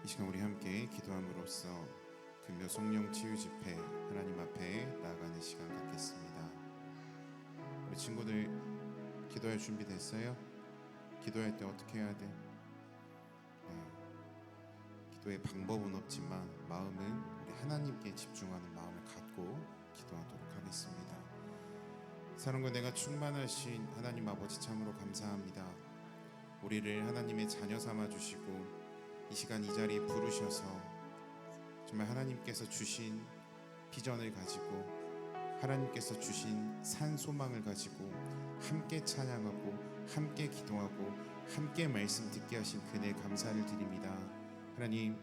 이 시간 우리 함께 기도함으로써 금요 성령 치유 집회 하나님 앞에 나아가는 시간 갖겠습니다. 우리 친구들 기도할 준비 됐어요? 기도할 때 어떻게 해야 돼? 기도의 방법은 없지만 마음은 우리 하나님께 집중하는 마음을 갖고 기도하도록 하겠습니다. 사랑과 내가 충만하신 하나님 아버지 참으로 감사합니다. 우리를 하나님의 자녀 삼아 주시고 이 시간 이 자리에 부르셔서 정말 하나님께서 주신 비전을 가지고 하나님께서 주신 산 소망을 가지고 함께 찬양하고 함께 기도하고 함께 말씀 듣게 하신 그네 감사를 드립니다. 하나님,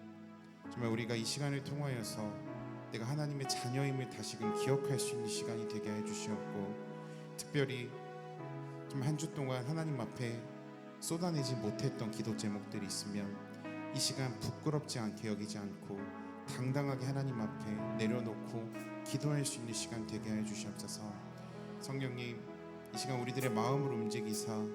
정말 우리가 이 시간을 통하여서 내가 하나님의 자녀임을 다시금 기억할 수 있는 시간이 되게 해주시옵고, 특별히 정말 한 주 동안 하나님 앞에 쏟아내지 못했던 기도 제목들이 있으면 이 시간 부끄럽지 않게 여기지 않고 당당하게 하나님 앞에 내려놓고 기도할 수 있는 시간 되게 해주시옵소서. 성령님, 이 시간 우리들의 마음을 움직이사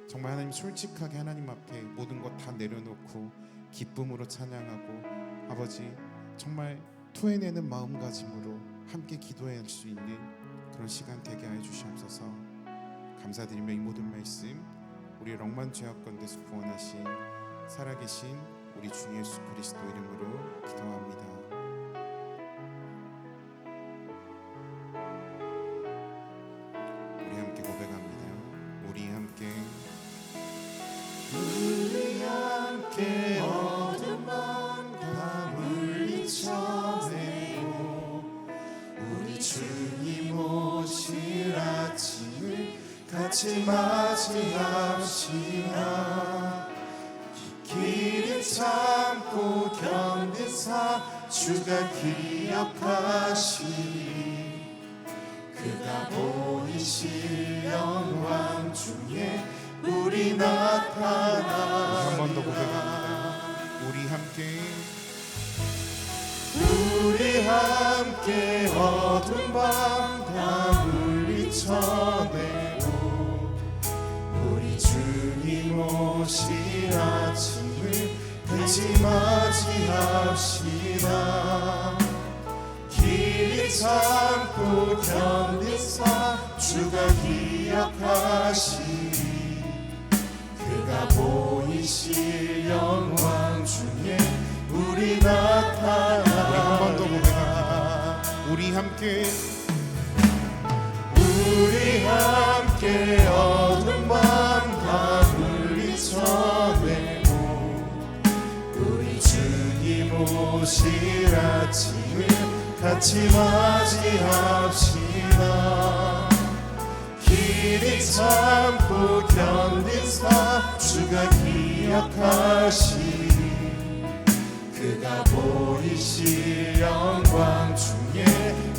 정말 하나님 솔직하게 하나님 앞에 모든 것 다 내려놓고 기쁨으로 찬양하고 아버지 정말 토해내는 마음가짐으로 함께 기도할 수 있는 그런 시간 되게 하여 주시옵소서. 감사드리며 이 모든 말씀 우리 렁만 죄악건대서 구원하신 살아계신 우리 주 예수 그리스도 이름으로 기도합니다. 우리 함께 고백합니다. 우리 함께 어둠 밤 다 물리쳐내고 우리 주님 오실 아침을 같이 맞이합시다. 길을 참고 견디사 주가 기억하시니 그가 보이실 영광 중에 우리 나타나. 한 번 더 고백합니다. 우리 함께 어두운 밤 다 물리쳐내고 우리 주님 오실 아침을 같이 맞이합시다. 길을 참고 견디사 주가 기억하시니 그가 보이실 영광 중에 우리 나타나. 한 번 더 고백합니다. 우리 함께 어두운 밤 다 물리쳐내고 우리 주님 오실 아침을 같이 맞이합시다. 길을 참고 견디사 주가 기억하시니 그가 보이실 영광 중에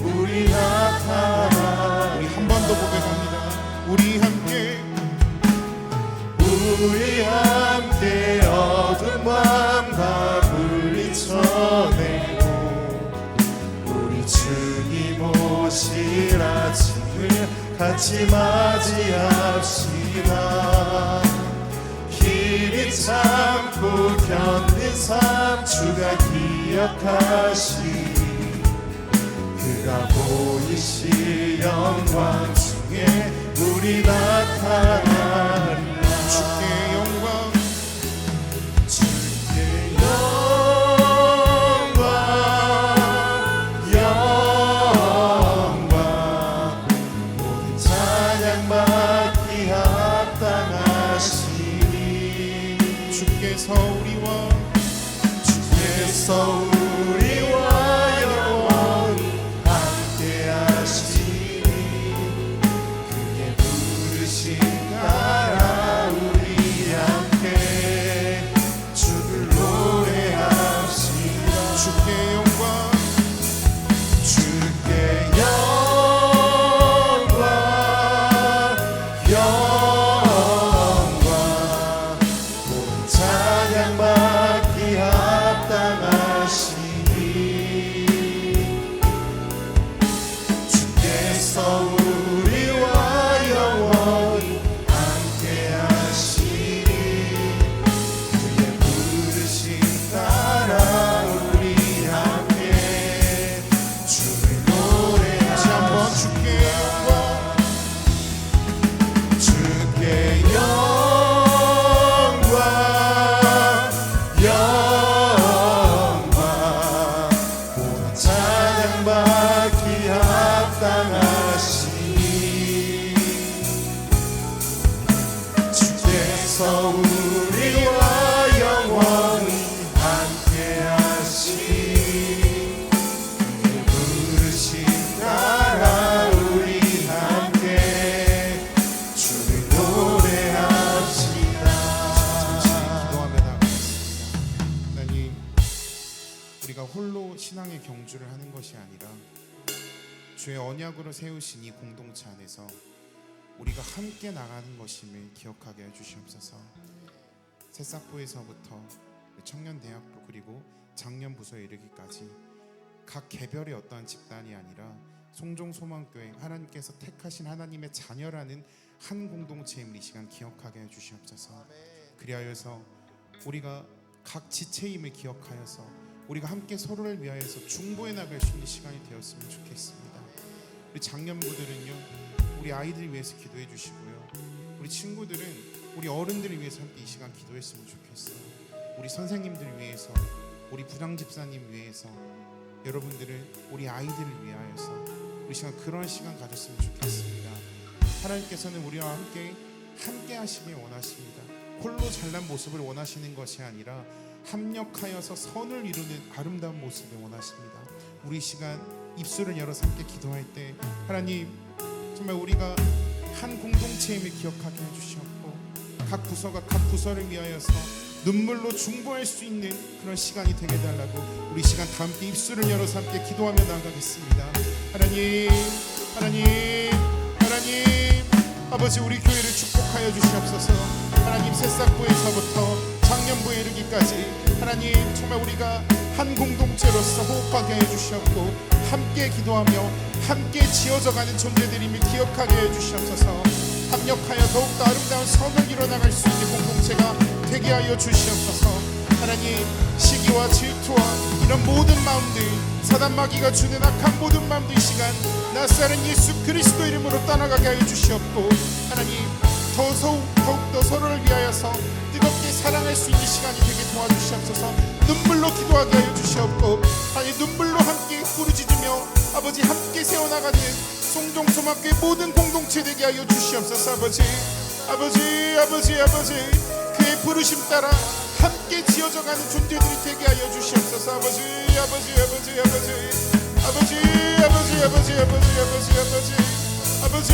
우리 나타나. 우리 한 번 더 고백합니다. 우리 함께 어두운 밤 다 물리쳐내고 우리 주님 오실 아침을 같이 맞이합시다. 길을 참고 견디사 주가 기억하시니 그가 보이실 영광 중에 우리 나타나리라. 주께 영광, 주께 영광, 영광, 모든 찬양 받기 합당하시니 주께서 우리와 영원히 함께 하시니 그의 부르신 나라 주께서 우리와 영원히 함께하시 그의 부르신 나라 우리 함께 주를 노래합시다. 기도하며 나가겠습니다. 하나님, 우리가 홀로 신앙의 경주를 하는 것이 아니라 주의 언약으로 세우신 이 공동체 안에서 우리가 함께 나가는 것임을 기억하게 해주시옵소서. 새싹부에서부터 청년대학부 그리고 장년부서에 이르기까지 각 개별의 어떠한 집단이 아니라 송종소망교회 하나님께서 택하신 하나님의 자녀라는 한 공동체임을 이 시간 기억하게 해주시옵소서. 그리하여서 우리가 각 지체임을 기억하여서 우리가 함께 서로를 위하여서 중보해 나갈 수 있는 시간이 되었으면 좋겠습니다. 우리 장년부들은요, 우리 아이들 위해서 기도해 주시고요, 우리 친구들은 우리 어른들을 위해서 함께 이 시간 기도했으면 좋겠어요. 우리 선생님들 위해서, 우리 부장 집사님 위해서, 여러분들은 우리 아이들을 위하여서 우리 시간 그런 시간 가졌으면 좋겠습니다. 하나님께서는 우리와 함께 하시길 원하십니다. 홀로 잘난 모습을 원하시는 것이 아니라 합력하여서 선을 이루는 아름다운 모습을 원하십니다. 우리 시간 입술을 열어서 함께 기도할 때 하나님, 정말 우리가 한 공동체임을 기억하게 해주시옵고 각 부서가 각 부서를 위하여서 눈물로 중보할 수 있는 그런 시간이 되게 해달라고 우리 시간 다 함께 입술을 열어서 함께 기도하며 나아가겠습니다. 하나님, 하나님, 하나님, 아버지, 우리 교회를 축복하여 주시옵소서. 하나님, 새싹부에서부터 장년부에 이르기까지 하나님, 정말 우리가 한 공동체로서 호흡하게 해주시옵고 함께 기도하며 함께 지어져가는 존재들임을 기억하게 해주시옵소서. 합력하여 더욱더 아름다운 선을 이뤄나갈 수 있는 공동체가 되게 하여 주시옵소서. 하나님, 시기와 질투와 이런 모든 마음들, 사단 마귀가 주는 악한 모든 마음들 이 시간 낯사른 예수 그리스도 이름으로 떠나가게 하여 주시옵고 하나님, 더욱더 서로를 위하여서 뜨겁게 사랑할 수 있는 시간이 되게 도와주시옵소서. 눈물로 기도하게 하여 주시옵고 아니 눈물로 함께 부르짖으며 아버지 함께 세워나가는 송종소망교회 모든 공동체 되게 하여 주시옵소서. 아버지, 아버지, 아버지, 아버지, 그의 부르심 따라 함께 지어져가는 존재들이 되게 하여 주시옵소서. 아버지, 아버지, 아버지, 아버지, 아버지, 아버지, 아버지, 아버지, 아버지, 아버지, 아버지, 아버지, 아버지,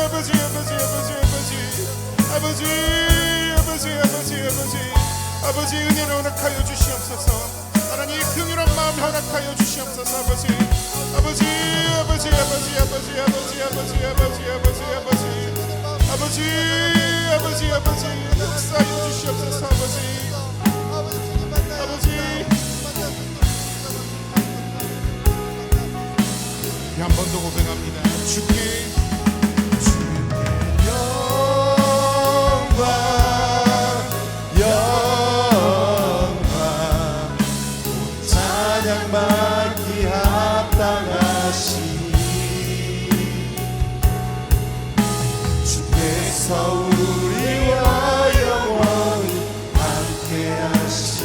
아버지, 아버지, 아버지, 아버지, 아버지, 은혜를 허락하여 주시옵소서. 하나님, 긍휼한 마음 허락하여 주시옵소서. 아버지, 아버지, 아버지, 아버지, 아버지, 아버지, 아버지, 아버지, 아버지, 아버지, 아버지, 아버지, 아버지, 역사하여 주시옵소서. 아버지, 아버지, 한 번 더 고백합니다. 주께 찬양받기 합당하시니 주께서 우리와 영원히 함께하시니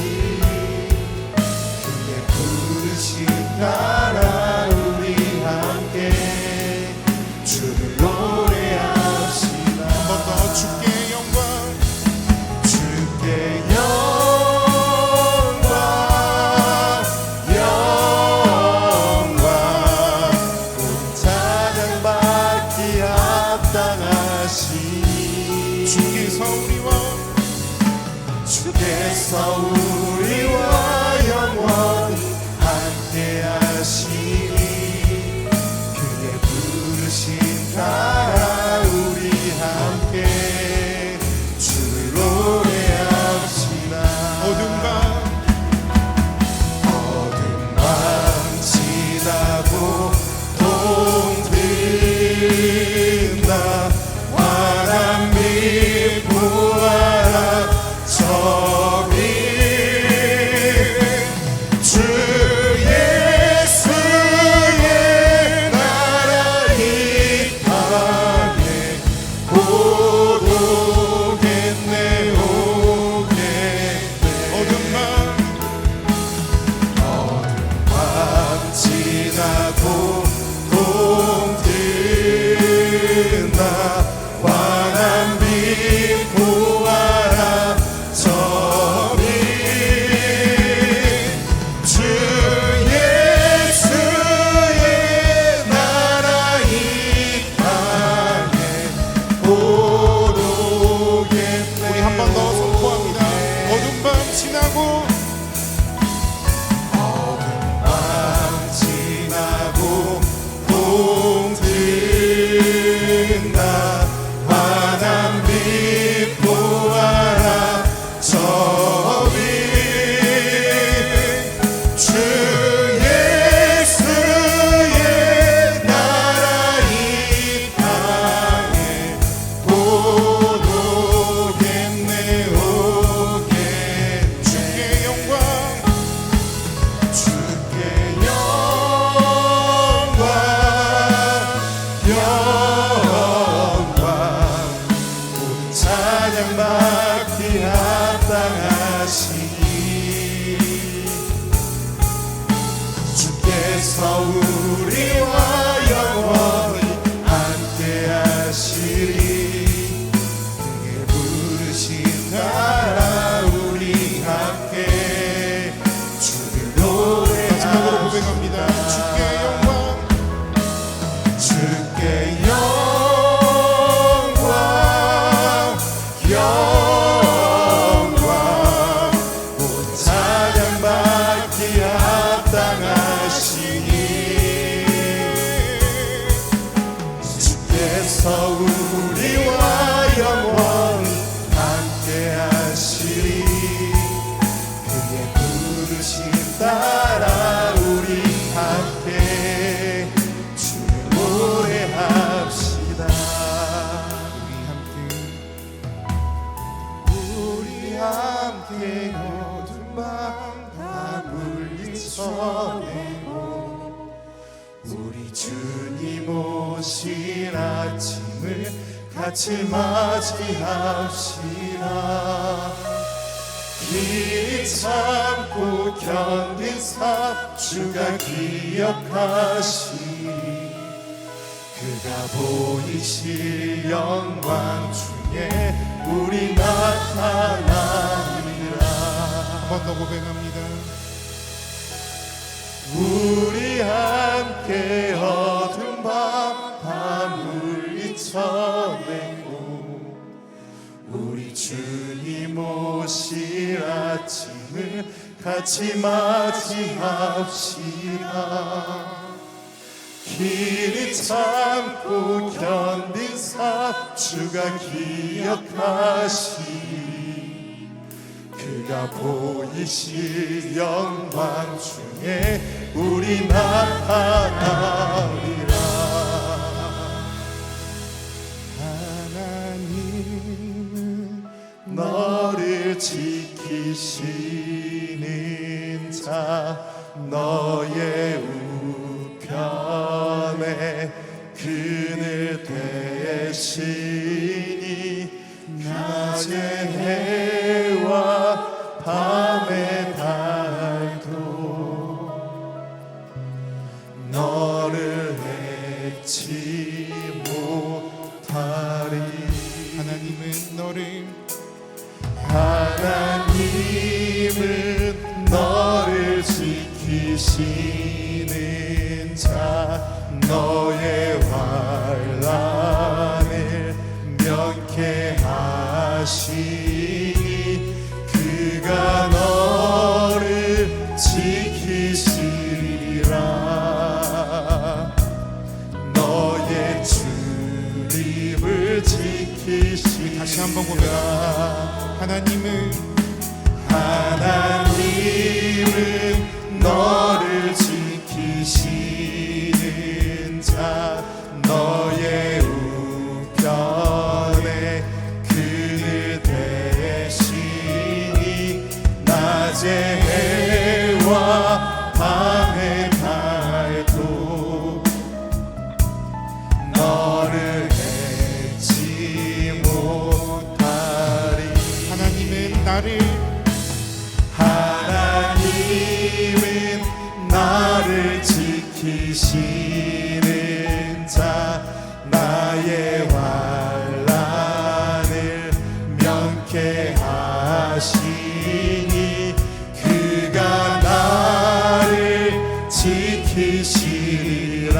그의 부르신 나라 우리 함께 주를 노래합시다. 한 번 더 주께 영광, 주께 주께서 우리와 영원히 함께하시니 그의 부르신 나라 우리 함께 주를 노래합시다. 어둠 밤 지나고 동트인다 바람이 부어라 저기 찬양받기 합당하시니 주께서 우리와 영원히 함께하시리. 그의 부르심 따라 우리 함께 주를 마지막으로 노래합시다. 고백합니다. 주께 영광, 주께 영광, 영광, 온 찬양받기 합당하시니 주께서 우리와 영원히 함께하시리. 그의 부르심 따라 우리 함께 주를 노래합시다. 우리 함께 어두운 밤 다 물리쳐내고 우리 주님 오신 아침을 같이 맞이합시다. 길 참고 견딘 삶 주가 기억하시니 그가 보이실 영광 중에 우리 나타나리라. 한 번 더 고백합니다. 우리 함께 어두운 밤 다 물리쳐내고 우리 주님 오실 아침을 같이 맞이합시다. 길이 참고 견딘 삶 주가 기억하시니 그가 보이실 영광 중에 우리 나타나리라. 하나님은 너를 지키시는 자 너의 우편에 그늘 대시니 낮의 해와 밤의 달도 너를 잊지 못하리. 하나님은 너를 지키시는 자 너의 환난을 면케하시니 그가 너를 지키시리라. 너의 출입을 지키시리라. 다시 한번 고백합니다. 하나님은 너를 지키시는 자 너의 우편에 그늘 대시니 낮의 해와 밤의 달도 너를 잊지 못하리. 하나님은 나를 지키시는 자 나의 환난을 면케하시니 그가 나를 지키시리라.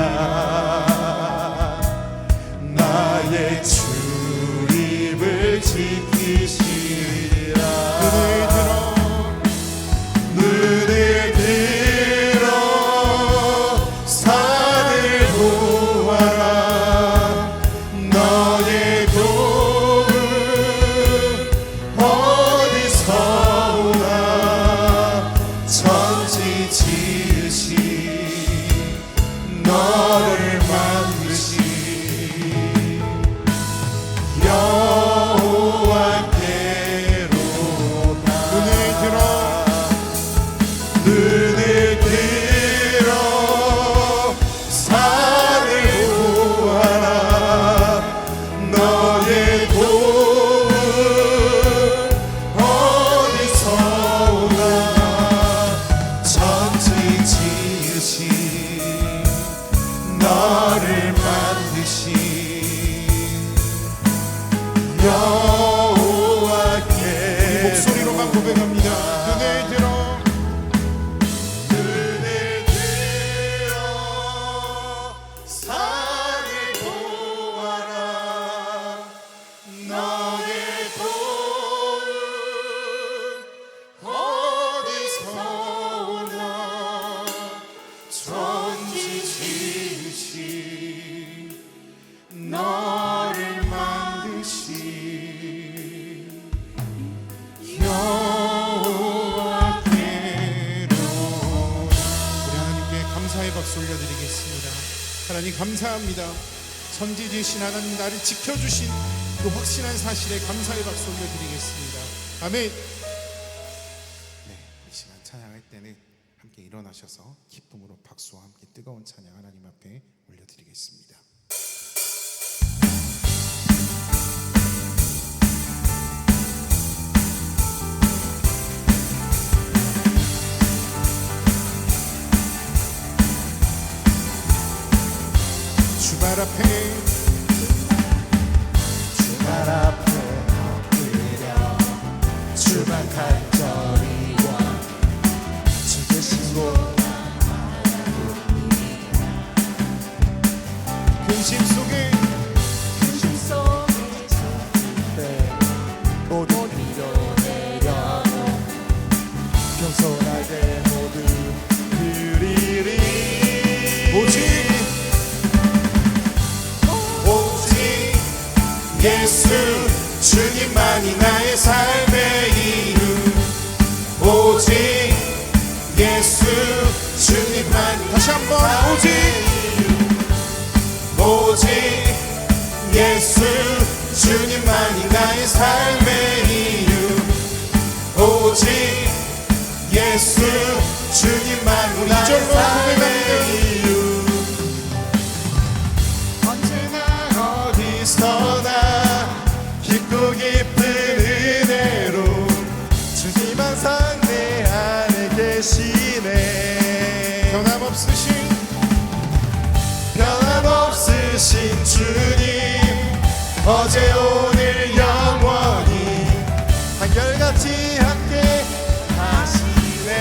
나의 출입을 지키시리라. 눈을 들어 산을 감사합니다. 선지지신 하나님 나를 지켜주신 그 확신한 사실에 감사의 박수 올려드리겠습니다. 아멘. 네, 이 시간 찬양할 때는 함께 일어나셔서 기쁨으로 박수와 함께 뜨거운 찬양 하나님 앞에 올려드리겠습니다. 주발 앞에 엎드려 주만 간절히와 주 계시고 근심 속에 모두 밀어내려도 겸손할 때 모두 드리리. 오직 예수 주님만이 나의 삶의 이유. 오직 예수 주님만이 다시 한번 오직 예수 주님만이 나의 삶의 이유. 오직 예수 주님만이 나의 삶의 이유. 언제나 어디서나 깊고 깊은 은혜로 주님 항상 내 안에 계시네. 변함없으신 주님 어제 오늘 영원히 한결같이 함께 하시네.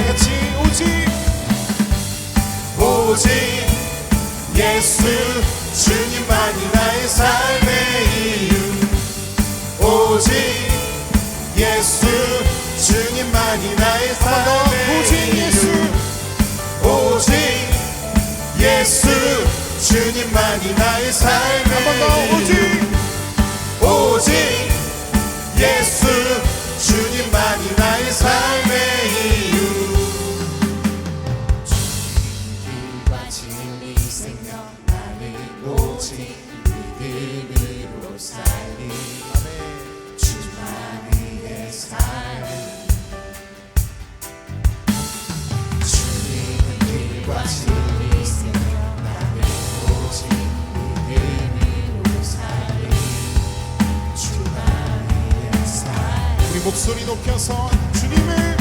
같이 오직 예수 주님만이 나의 삶의 이유. 오직 예수 주님만이 나의 삶의 이유. 오직 예수 주님만이 나의 삶의 이유. 오직 예수 주님만이 나의 삶의 이유. 길과 진리 생명 나는 오직 믿음으로 살리. 주만의 삶. 주님은 길과 진리 생명 나는 오직 믿음으로 살리. 주만의 삶. 우리 목소리 높여서 주님은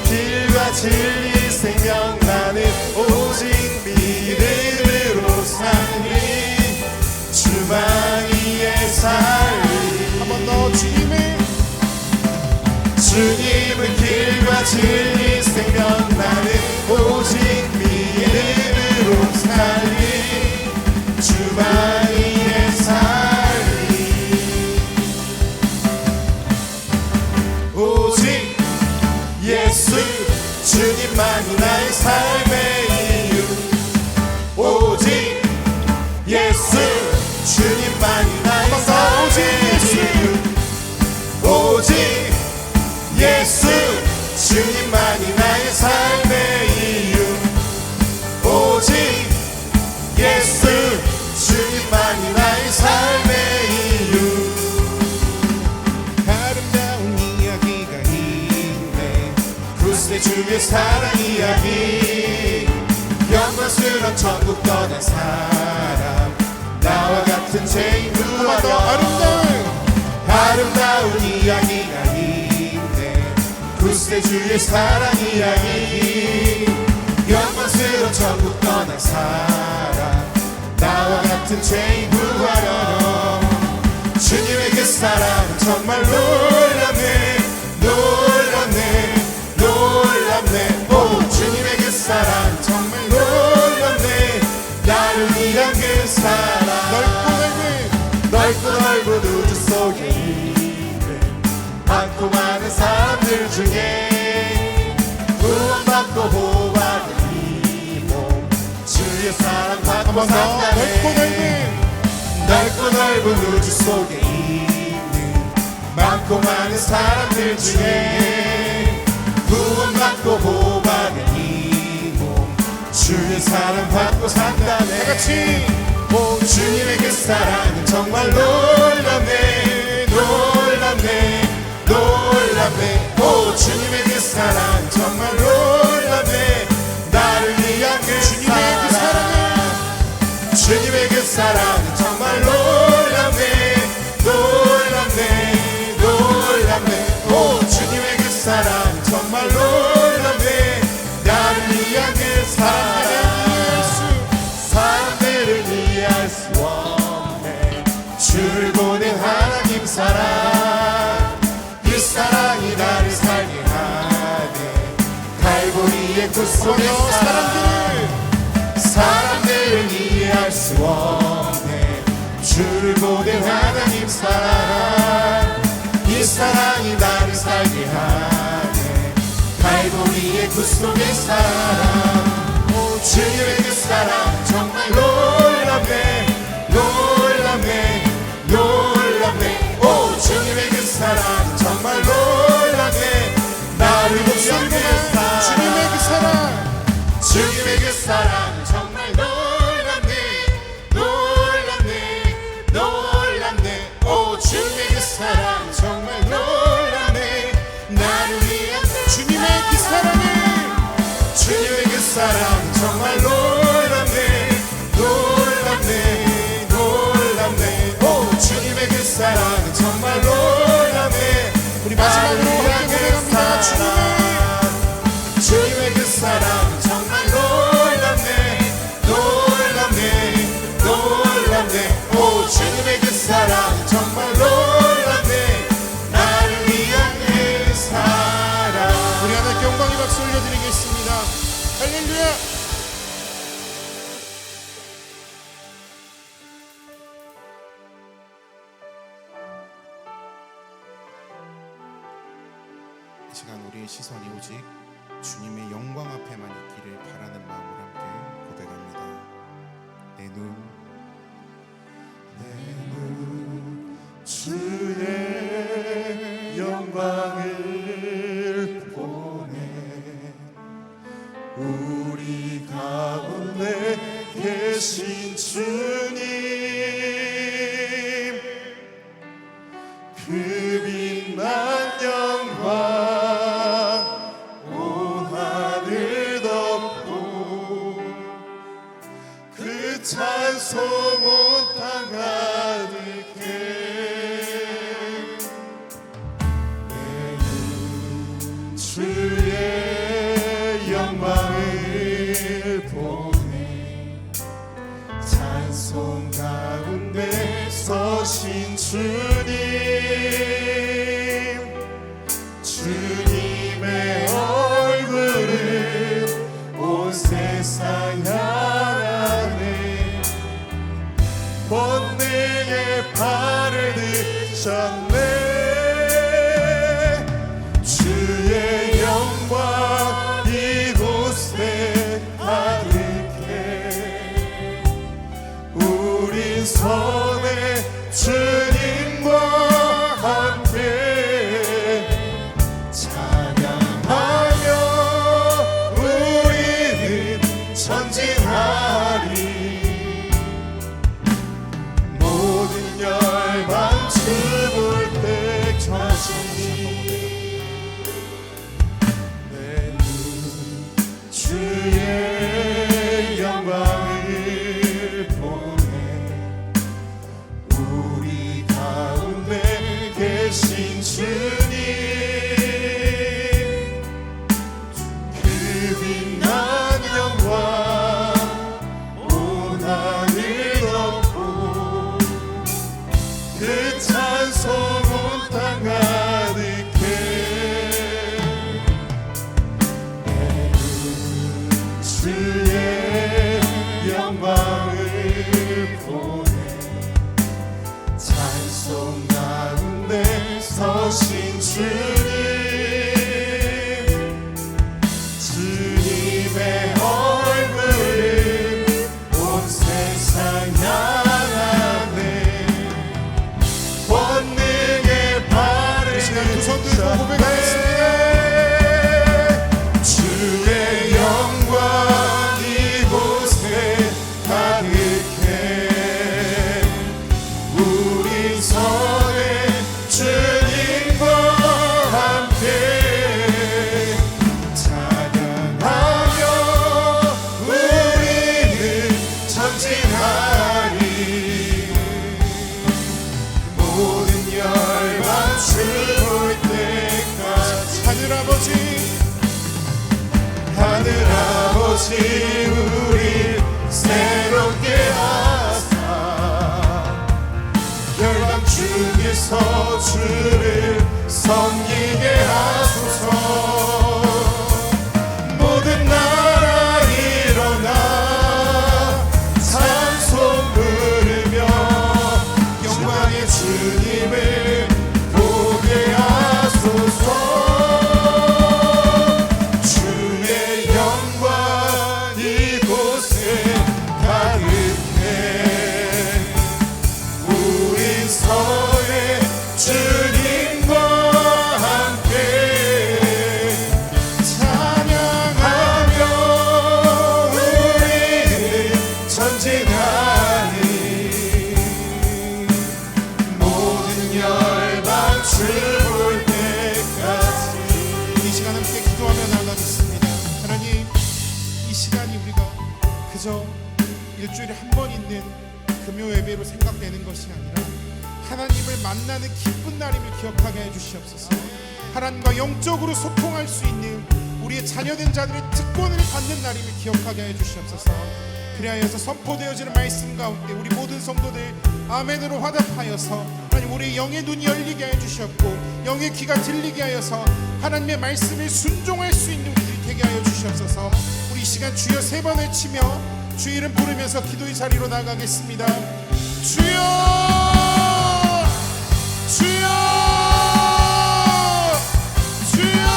길과 진리 생명 나는 오직 믿음으로 살리. 주만이의 삶. 한 번 더 주님은 길과 진리 생명 나는 오직 믿음으로 살리. 주만이의 삶. 오직 예수 주님만이 나의 삶의 이유. 오직 예수 주님만이 나의 삶의 이유. 오직 예수 주님만이 나의 삶의 이유. 오직 예수 주님만이 나의 삶의 이유. 아름다운 이야기가 있네. 구세 주의 사랑 이야기. 영광스러운 천국 떠난 사람 나와 같은 죄인 구하려. 아름다운 이야기가 있네. 구세 주의 사랑 이야기. 영광스러운 천국 떠난 사람 나와 같은 죄인 구하려. 주님의 그 사랑은 정말 놀랍네. 놀랍네. 놀랍네. 오 주님의 그 사랑 정말 놀랍네. 나를 위한 그 사랑. 넓고 넓은 우주 속에 있는 많고 많은 사람들 중에 구원받고 보호받은 이 몸 주의 사랑 받고 산다네. 넓고 넓은 우주 속에 있는 많고 많은 사람들 중에 구원받고 보호받은 이 몸 주의 사랑 받고 산다네. 다같이 오 주님의 그 사랑은 정말 놀랍네 놀랍네 놀랍네. 오 주님의 그 사랑 정말 놀랍네. 나를 위한 그 주님의 그 사랑 주님의 그 사랑은 정말 놀랍네 놀랍네 놀랍네. 오 주님의 그 사랑 정말 놀랍네. 나를 위한 그 사랑 사람들을 이해할 수 없네. 주를 보낸 하나님 사랑 이 사랑이 나를 살게 하네. 갈보리의 구속의 사람들을 이해할 수 없네. 주를 보낸 하나님 사랑 이 사랑이 나를 살게 하네. 갈보리의 구속의 사랑 오 주님의 그 사랑 정말 놀랍네 놀랍네 놀랍네. 오 주님의 그 사랑 정말 놀랍네. 나를 위한 그 사랑 주님의 그 사랑 주님의 그 사랑 정말 놀랍네 놀랍네 놀랍네. 오 주님의 그 사랑 정말 놀랍네. 나를 위한 주님의 그 사랑을 주님의 그 사랑 정말 놀랍네 놀랍네 놀랍네. 오 주님의 그 사랑 정말 놀랍네. 우리 마지막으로 함께 고백합니다. 주님의 그 사랑 정말 놀랍네 놀랍네 놀랍네. 오 주님의 그 사랑 정말 놀랍네. 나를 위한 그 사랑. 우리 하나님께 영광의 박수 올려드리겠습니다. 할렐루야. 이 시간 우리의 시선이 오직 주님의 영광 앞에만 있기를 바라는 마음으로 함께 고백합니다. 내 눈 주의 영광을 보내. 우리 가운데 계신 주님 그 빛난 영광 온 하늘 덮고 그 찬송 온 땅 가득해. 내 눈 주의 영광을 보내. 찬송 가운데 서신 주님 주님의 얼굴을 온 세상 향하네. 번뇌의 발을 드셨네. 주의 영광 이곳에 가득해. 우린 선의 주님과 함께 찬양하며 우리는 전진하리. 모든 열방 주볼 때 좌신이 내 눈 주의 영광을 보내. 우리 가운데 계신 주님 그 빛난 영광 온 하늘 덮고 그 찬송 온 땅 가득해. 내 눈 주의 영광을 보내. 찬송 가운데 서신 주님 주님의 얼굴을 온 세상 향하네. 권능의 발을 시간 두 손 들고 고백하겠습니다. 주의 영광 이곳 볼 때까지 하늘 아버지 우리 새롭게 하사 열방 중에서 주를 섬기게 하소서. 모든 나라 일어나 찬송 부르며 영광의 주님을 보게 하소서. 주의 영광 이곳에 가득해 우리 서해 주님과 함께 찬양하며 우리 전진하니 모든 열방 주볼 때까지. 이 시간 함께 기도하며 나가겠습니다. 하나님, 이 시간이 우리가 그저 일주일에 한 번 있는 금요 예배로 생각되는 것이 아니라 하나님을 만나는 기쁜 날임을 기억하게 해주시옵소서. 하나님과 영적으로 소통할 수 있는 우리의 자녀된 자들의 특권을 받는 날임을 기억하게 해주시옵소서. 그리하여서 선포되어지는 말씀 가운데 우리 모든 성도들 아멘으로 화답하여서 하나님 우리의 영의 눈이 열리게 해주시옵고 영의 귀가 들리게 하여서 하나님의 말씀을 순종할 수 있는 우리들이 되게 하여 주시옵소서. 우리 이 시간 주여 3번 외치며 주 이름 부르면서 기도의 자리로 나가겠습니다. 주여 주여 주여.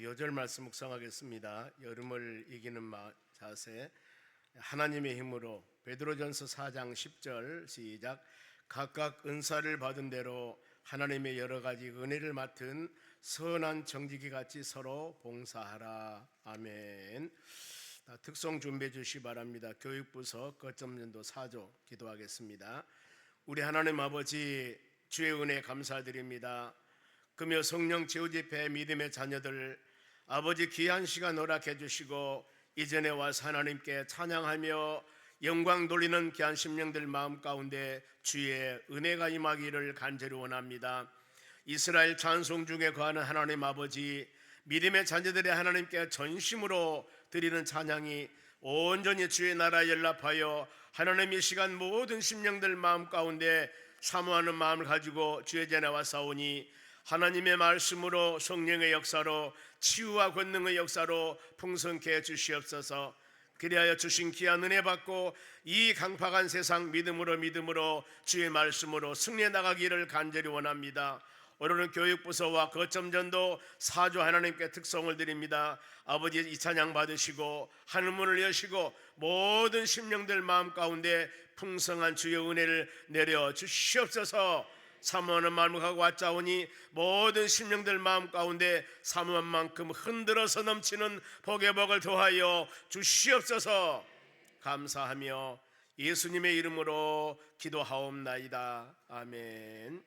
요절 말씀 묵상하겠습니다. 여름을 이기는 자세. 하나님의 힘으로 베드로전서 4장 10절 시작. 각각 은사를 받은 대로 하나님의 여러 가지 은혜를 맡은 선한 정직이 같이 서로 봉사하라. 아멘. 특송 준비해 주시기 바랍니다. 교육부서 거점연도 4조 기도하겠습니다. 우리 하나님 아버지, 주의 은혜 감사드립니다. 금요 성령 제우집회 믿음의 자녀들 아버지 귀한 시간 허락해 주시고 이전에 와서 하나님께 찬양하며 영광 돌리는 귀한 심령들 마음 가운데 주의 은혜가 임하기를 간절히 원합니다. 이스라엘 찬송 중에 거하는 하나님 아버지, 믿음의 자녀들의 하나님께 전심으로 드리는 찬양이 온전히 주의 나라에 연락하여 하나님 이 시간 모든 심령들 마음 가운데 사모하는 마음을 가지고 주의 전에 와사오니 하나님의 말씀으로 성령의 역사로 치유와 권능의 역사로 풍성케 해주시옵소서. 그리하여 주신 귀한 은혜 받고 이 강팍한 세상 믿음으로 주의 말씀으로 승리해 나가기를 간절히 원합니다. 오늘은 교육부서와 거점전도 4조 하나님께 특성을 드립니다. 아버지 이 찬양 받으시고 하늘문을 여시고 모든 심령들 마음 가운데 풍성한 주의 은혜를 내려 주시옵소서. 사모하는 마음을 갖고 왔자오니 모든 심령들 마음 가운데 사모한 만큼 흔들어서 넘치는 복의 복을 더하여 주시옵소서. 감사하며 예수님의 이름으로 기도하옵나이다. 아멘.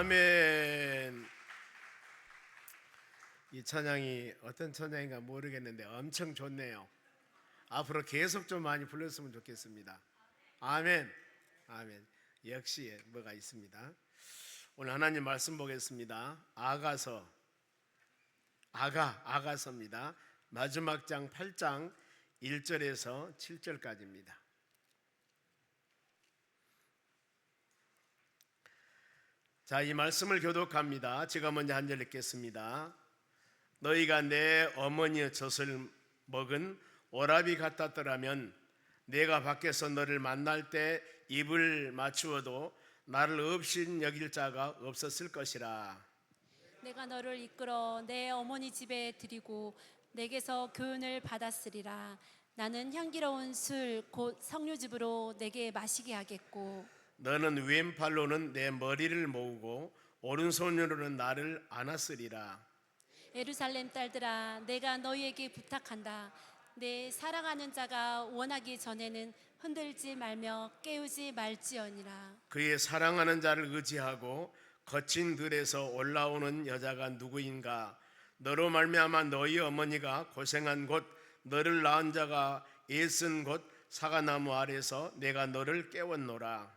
아멘. 이 찬양이 어떤 찬양인가 모르겠는데 엄청 좋네요. 앞으로 계속 좀 많이 불렀으면 좋겠습니다. 아멘. 아멘. 역시 뭐가 있습니다. 오늘 하나님 말씀 보겠습니다. 아가서입니다. 마지막 장 8장 1절에서 7절까지입니다. 자, 이 말씀을 교독합니다. 제가 먼저 한 절 읽겠습니다. 너희가 내 어머니의 젖을 먹은 오라비 같았더라면 내가 밖에서 너를 만날 때 입을 맞추어도 나를 없인 여길 자가 없었을 것이라. 내가 너를 이끌어 내 어머니 집에 들이고 내게서 교훈을 받았으리라. 나는 향기로운 술 곧 석류즙으로 내게 마시게 하겠고 너는 왼팔로는 내 머리를 모으고 오른손으로는 나를 안았으리라. 예루살렘 딸들아, 내가 너희에게 부탁한다. 내 사랑하는 자가 원하기 전에는 흔들지 말며 깨우지 말지어니라. 그의 사랑하는 자를 의지하고 거친 들에서 올라오는 여자가 누구인가? 너로 말미암아 너희 어머니가 고생한 곳, 너를 낳은 자가 애쓴 곳 사과나무 아래서 내가 너를 깨웠노라.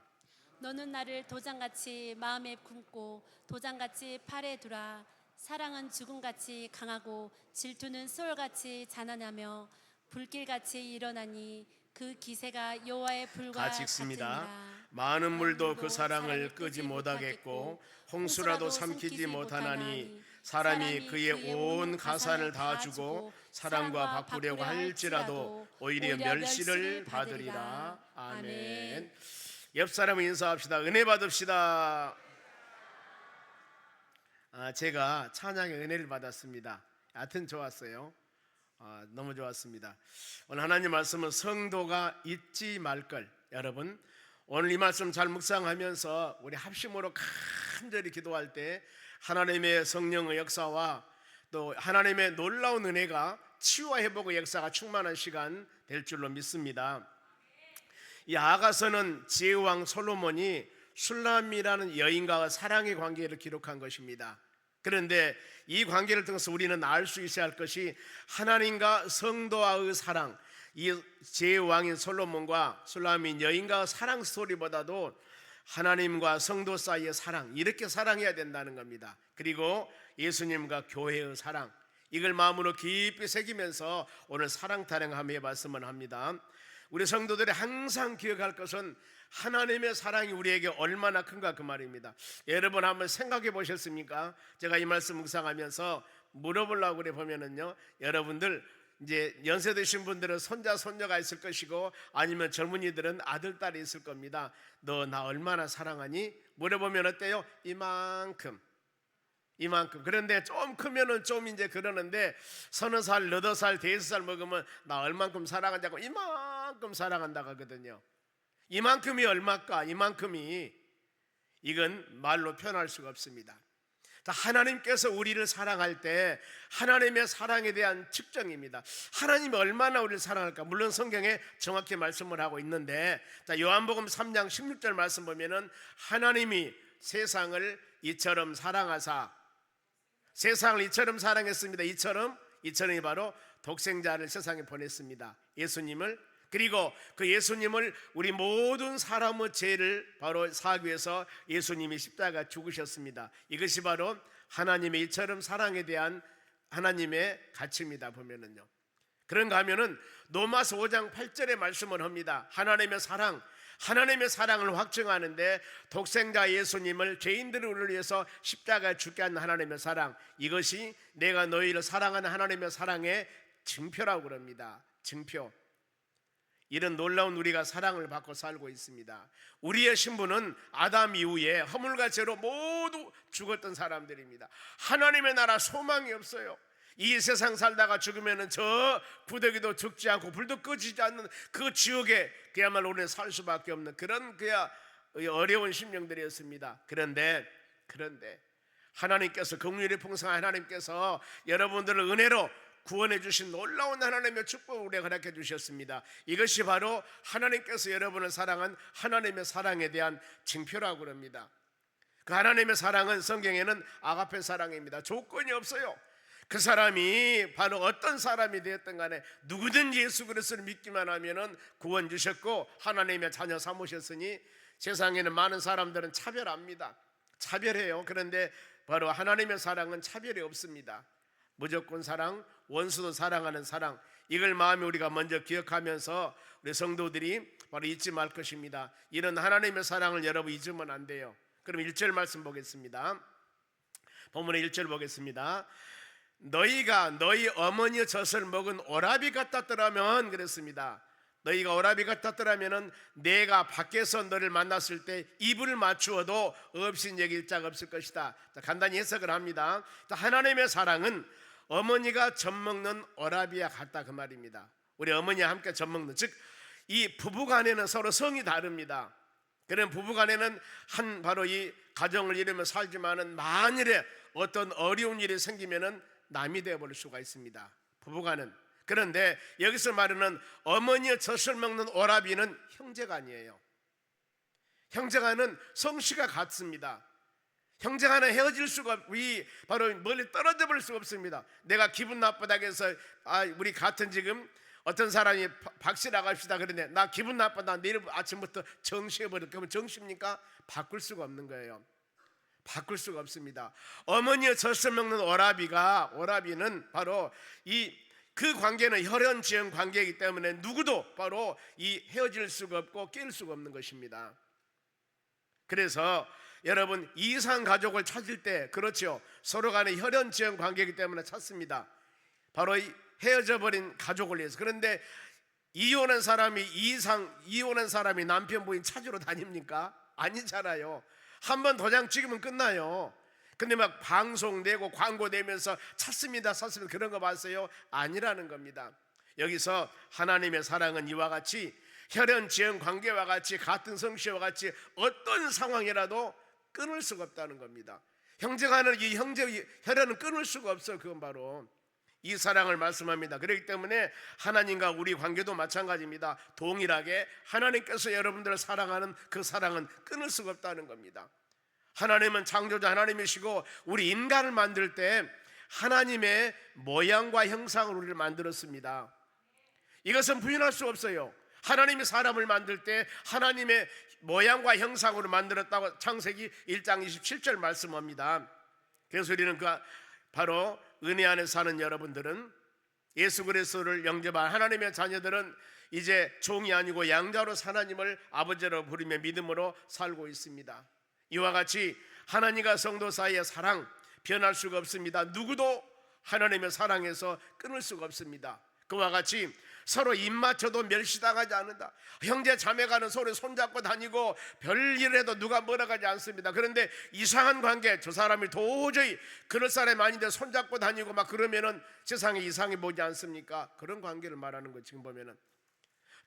너는 나를 도장같이 마음에 품고 도장같이 팔에 두라. 사랑은 죽음같이 강하고 질투는 소울같이 자난하며 불길같이 일어나니 그 기세가 여호와의 불과 같이 읽습니다. 같으니라. 많은 물도 그 사랑을 끄지 못하겠고 홍수라도 삼키지 못하나니 사람이 그의 온 가산을 다 주고 사랑과 바꾸려고 할지라도 오히려 멸시를 받으리라. 아멘. 옆 사람을 인사합시다. 은혜 받읍시다. 제가 찬양의 은혜를 받았습니다. 하여튼 좋았어요. 너무 좋았습니다. 오늘 하나님 말씀은 성도가 잊지 말걸. 여러분 오늘 이 말씀 잘 묵상하면서 우리 합심으로 간절히 기도할 때 하나님의 성령의 역사와 또 하나님의 놀라운 은혜가 치유와 회복의 역사가 충만한 시간 될 줄로 믿습니다. 이 아가서는 지혜왕 솔로몬이 술람이라는 여인과의 사랑의 관계를 기록한 것입니다. 그런데 이 관계를 통해서 우리는 알 수 있어야 할 것이 하나님과 성도와의 사랑, 이 제왕인 솔로몬과 술람인 여인과의 사랑 스토리보다도 하나님과 성도 사이의 사랑, 이렇게 사랑해야 된다는 겁니다. 그리고 예수님과 교회의 사랑, 이걸 마음으로 깊이 새기면서 오늘 사랑 타령 한번 해봤으면 합니다. 우리 성도들이 항상 기억할 것은 하나님의 사랑이 우리에게 얼마나 큰가 그 말입니다. 여러분 한번 생각해 보셨습니까? 제가 이 말씀 묵상하면서 물어보려고 그래 보면은요, 여러분들 이제 연세 드신 분들은 손자 손녀가 있을 것이고 아니면 젊은이들은 아들 딸이 있을 겁니다. 너 나 얼마나 사랑하니? 물어보면 어때요? 이만큼. 그런데 좀 크면은 좀 이제 그러는데 30살, 8살, 5살 먹으면 나 얼만큼 사랑한다고 이만큼 사랑한다고 하거든요. 이만큼이 얼마까? 이만큼이 이건 말로 표현할 수가 없습니다. 하나님께서 우리를 사랑할 때 하나님의 사랑에 대한 측정입니다. 하나님이 얼마나 우리를 사랑할까? 물론 성경에 정확히 말씀을 하고 있는데 요한복음 3장 16절 말씀 보면은 하나님이 세상을 이처럼 사랑하사, 세상을 이처럼 사랑했습니다. 이처럼이 바로 독생자를 세상에 보냈습니다. 예수님을. 그리고 그 예수님을 우리 모든 사람의 죄를 바로 사하기 위해서 예수님이 십자가 죽으셨습니다. 이것이 바로 하나님의 이처럼 사랑에 대한 하나님의 가치입니다. 보면은요. 그런가 하면은 로마서 5장 8절의 말씀을 합니다. 하나님의 사랑을 확증하는데 독생자 예수님을 죄인들을 위해서 십자가에 죽게 한 하나님의 사랑, 이것이 내가 너희를 사랑하는 하나님의 사랑의 증표라고 그럽니다. 증표. 이런 놀라운 우리가 사랑을 받고 살고 있습니다. 우리의 신분은 아담 이후에 허물과 죄로 모두 죽었던 사람들입니다. 하나님의 나라 소망이 없어요. 이 세상 살다가 죽으면 저 구더기도 죽지 않고 불도 꺼지지 않는 그 지옥에 그야말로 우리는 살 수밖에 없는 그런 어려운 심령들이었습니다. 그런데 하나님께서 긍휼이 풍성한 하나님께서 여러분들을 은혜로 구원해 주신 놀라운 하나님의 축복을 우리에게 허락해 주셨습니다. 이것이 바로 하나님께서 여러분을 사랑한 하나님의 사랑에 대한 증표라고 합니다. 그 하나님의 사랑은 성경에는 아가페 사랑입니다. 조건이 없어요. 그 사람이 바로 어떤 사람이 되었든 간에 누구든지 예수 그리스도를 믿기만 하면은 구원 주셨고 하나님의 자녀 삼으셨으니 세상에는 많은 사람들은 차별합니다. 차별해요. 그런데 바로 하나님의 사랑은 차별이 없습니다. 무조건 사랑, 원수도 사랑하는 사랑, 이걸 마음에 우리가 먼저 기억하면서 우리 성도들이 바로 잊지 말 것입니다. 이런 하나님의 사랑을 여러분 잊으면 안 돼요. 그럼 1절 말씀 보겠습니다. 본문의 1절 보겠습니다. 너희가 너희 어머니의 젖을 먹은 오라비 같았더라면, 그랬습니다. 너희가 오라비 같았더라면 내가 밖에서 너를 만났을 때 입을 맞추어도 없인 얘기일 자가 없을 것이다. 자, 간단히 해석을 합니다. 하나님의 사랑은 어머니가 젖 먹는 오라비와 같다, 그 말입니다. 우리 어머니와 함께 젖 먹는, 즉 이 부부간에는 서로 성이 다릅니다. 그런 부부간에는 바로 이 가정을 이루며 살지만은 만일에 어떤 어려운 일이 생기면은 남이 되어버릴 수가 있습니다, 부부간은. 그런데 여기서 말하는 어머니의 젖을 먹는 오라비는 형제간이에요. 형제간은 성씨가 같습니다. 형제간은 헤어질 수가, 바로 멀리 떨어져 버릴 수가 없습니다. 내가 기분 나쁘다고 해서 우리 같은 지금 어떤 사람이 박씨라고 합시다. 그런데 나 기분 나쁘다, 내일 아침부터 정시해버릴 거면 정시입니까? 바꿀 수가 없는 거예요. 바꿀 수가 없습니다. 어머니의 젖을 먹는 오라비는 바로 그 관계는 혈연지연 관계이기 때문에 누구도 바로 헤어질 수가 없고 깰 수가 없는 것입니다. 그래서 여러분, 이상 가족을 찾을 때, 그렇죠, 서로 간에 혈연지연 관계이기 때문에 찾습니다. 바로 헤어져 버린 가족을 위해서. 그런데 이혼한 사람이 남편 부인 찾으러 다닙니까? 아니잖아요. 한번 도장 찍으면 끝나요. 근데 막 방송 내고 광고 내면서 찾습니다 그런 거 봤어요? 아니라는 겁니다. 여기서 하나님의 사랑은 이와 같이 혈연지연 관계와 같이 같은 성씨와 같이 어떤 상황이라도 끊을 수가 없다는 겁니다. 형제간은 이 혈연은 끊을 수가 없어요. 그건 바로 이 사랑을 말씀합니다. 그렇기 때문에 하나님과 우리 관계도 마찬가지입니다. 동일하게 하나님께서 여러분들을 사랑하는 그 사랑은 끊을 수가 없다는 겁니다. 하나님은 창조자 하나님이시고 우리 인간을 만들 때 하나님의 모양과 형상으로 우리를 만들었습니다. 이것은 부인할 수 없어요. 하나님이 사람을 만들 때 하나님의 모양과 형상으로 만들었다고 창세기 1장 27절 말씀합니다. 그래서 우리는 바로 은혜 안에 사는 여러분들은, 예수 그리스도를 영접한 하나님의 자녀들은 이제 종이 아니고 양자로 하나님을 아버지로 부르며 믿음으로 살고 있습니다. 이와 같이 하나님과 성도 사이의 사랑 변할 수가 없습니다. 누구도 하나님의 사랑에서 끊을 수가 없습니다. 그와 같이 서로 입 맞춰도 멸시당하지 않는다. 형제 자매간은 서로 손잡고 다니고 별일에도 누가 뭐라고 하지 않습니다. 그런데 이상한 관계, 저 사람이 도저히 그럴 사람이 아닌데 손잡고 다니고 막 그러면은 세상에 이상해 보지 않습니까? 그런 관계를 말하는 거. 지금 보면은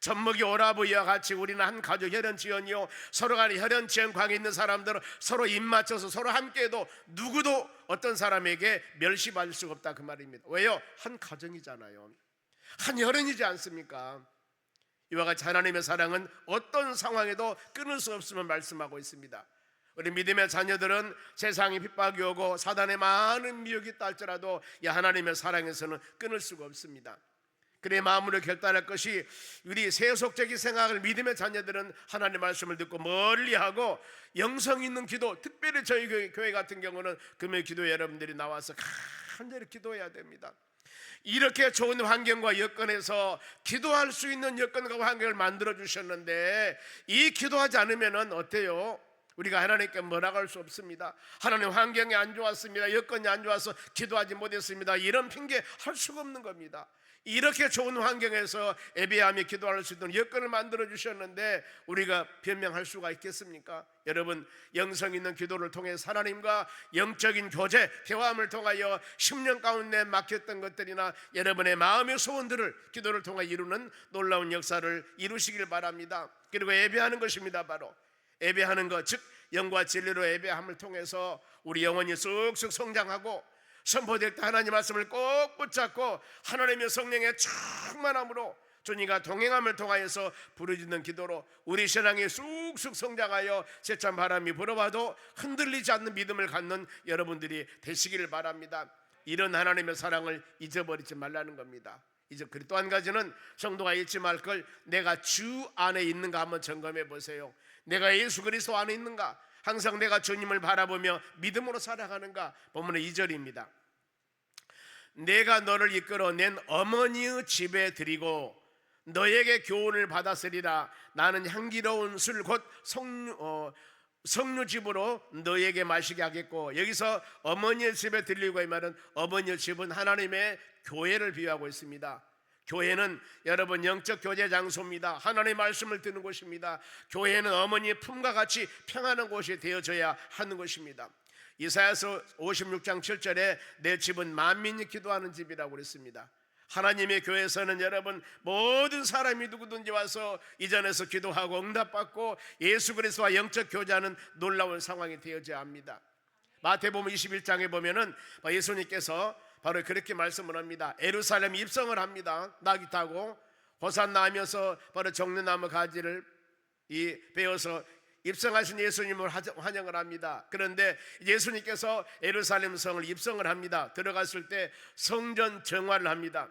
젖먹이 오라버니와 같이 우리는 한 가족 혈연지연이요, 서로 간에 혈연지연 관계 있는 사람들은 서로 입 맞춰서 서로 함께해도 누구도 어떤 사람에게 멸시받을 수가 없다, 그 말입니다. 왜요? 한 가정이잖아요. 한 혈연이지 않습니까? 이와 같이 하나님의 사랑은 어떤 상황에도 끊을 수 없음을 말씀하고 있습니다. 우리 믿음의 자녀들은 세상에 핍박이 오고 사단의 많은 미혹이 있다 할지라도 이 하나님의 사랑에서는 끊을 수가 없습니다. 그래 마음으로 결단할 것이, 우리 세속적인 생각을 믿음의 자녀들은 하나님의 말씀을 듣고 멀리하고 영성 있는 기도, 특별히 저희 교회 같은 경우는 금요 기도에 여러분들이 나와서 간절히 기도해야 됩니다. 이렇게 좋은 환경과 여건에서 기도할 수 있는 여건과 환경을 만들어 주셨는데 이 기도하지 않으면 어때요? 우리가 하나님께 뭐라고 할 수 없습니다. 하나님 환경이 안 좋았습니다, 여건이 안 좋아서 기도하지 못했습니다, 이런 핑계 할 수가 없는 겁니다. 이렇게 좋은 환경에서 예배하며 기도할 수 있는 여건을 만들어 주셨는데 우리가 변명할 수가 있겠습니까? 여러분, 영성 있는 기도를 통해 하나님과 영적인 교제, 대화함을 통하여 10년 가운데 막혔던 것들이나 여러분의 마음의 소원들을 기도를 통해 이루는 놀라운 역사를 이루시길 바랍니다. 그리고 예배하는 것입니다. 바로 예배하는 것, 즉 영과 진리로 예배함을 통해서 우리 영혼이 쑥쑥 성장하고 선포될 때 하나님 말씀을 꼭 붙잡고 하나님의 성령의 충만함으로 주님과 동행함을 통하여서 부르짖는 기도로 우리 신앙이 쑥쑥 성장하여 세찬 바람이 불어와도 흔들리지 않는 믿음을 갖는 여러분들이 되시기를 바랍니다. 이런 하나님의 사랑을 잊어버리지 말라는 겁니다. 이제 그리고 또 한 가지는 성도가 잊지 말 걸, 내가 주 안에 있는가 한번 점검해 보세요. 내가 예수 그리스도 안에 있는가? 항상 내가 주님을 바라보며 믿음으로 살아가는가? 본문의 2절입니다. 내가 너를 이끌어낸 어머니의 집에 드리고 너에게 교훈을 받았으리라. 나는 향기로운 술 곧 석류즙으로 너에게 마시게 하겠고, 여기서 어머니의 집에 들리고 이 말은 어머니의 집은 하나님의 교회를 비유하고 있습니다. 교회는 여러분 영적 교제 장소입니다. 하나님의 말씀을 듣는 곳입니다. 교회는 어머니의 품과 같이 평안한 곳이 되어져야 하는 것입니다. 이사야서 56장 7절에 내 집은 만민이 기도하는 집이라고 그랬습니다. 하나님의 교회에서는 여러분 모든 사람이 누구든지 와서 이 자리에서 기도하고 응답받고 예수 그리스도와 영적 교제하는 놀라운 상황이 되어져야 합니다. 마태복음 21장에 보면은 예수님께서 바로 그렇게 말씀을 합니다. 예루살렘 입성을 합니다. 낙이 타고 호산나 하면서 바로 정류나무 가지를 베어서 입성하신 예수님을 환영을 합니다. 그런데 예수님께서 예루살렘 성을 입성을 합니다. 들어갔을 때 성전 정화를 합니다.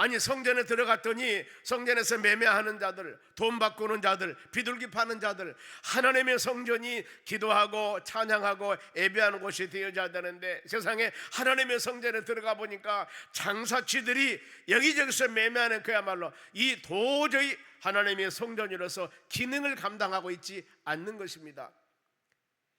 아니, 성전에 들어갔더니 성전에서 매매하는 자들, 돈 바꾸는 자들, 비둘기 파는 자들, 하나님의 성전이 기도하고 찬양하고 예배하는 곳이 되어져야 되는데, 세상에 하나님의 성전에 들어가 보니까 장사치들이 여기저기서 매매하는, 그야말로 이 도저히 하나님의 성전으로서 기능을 감당하고 있지 않는 것입니다.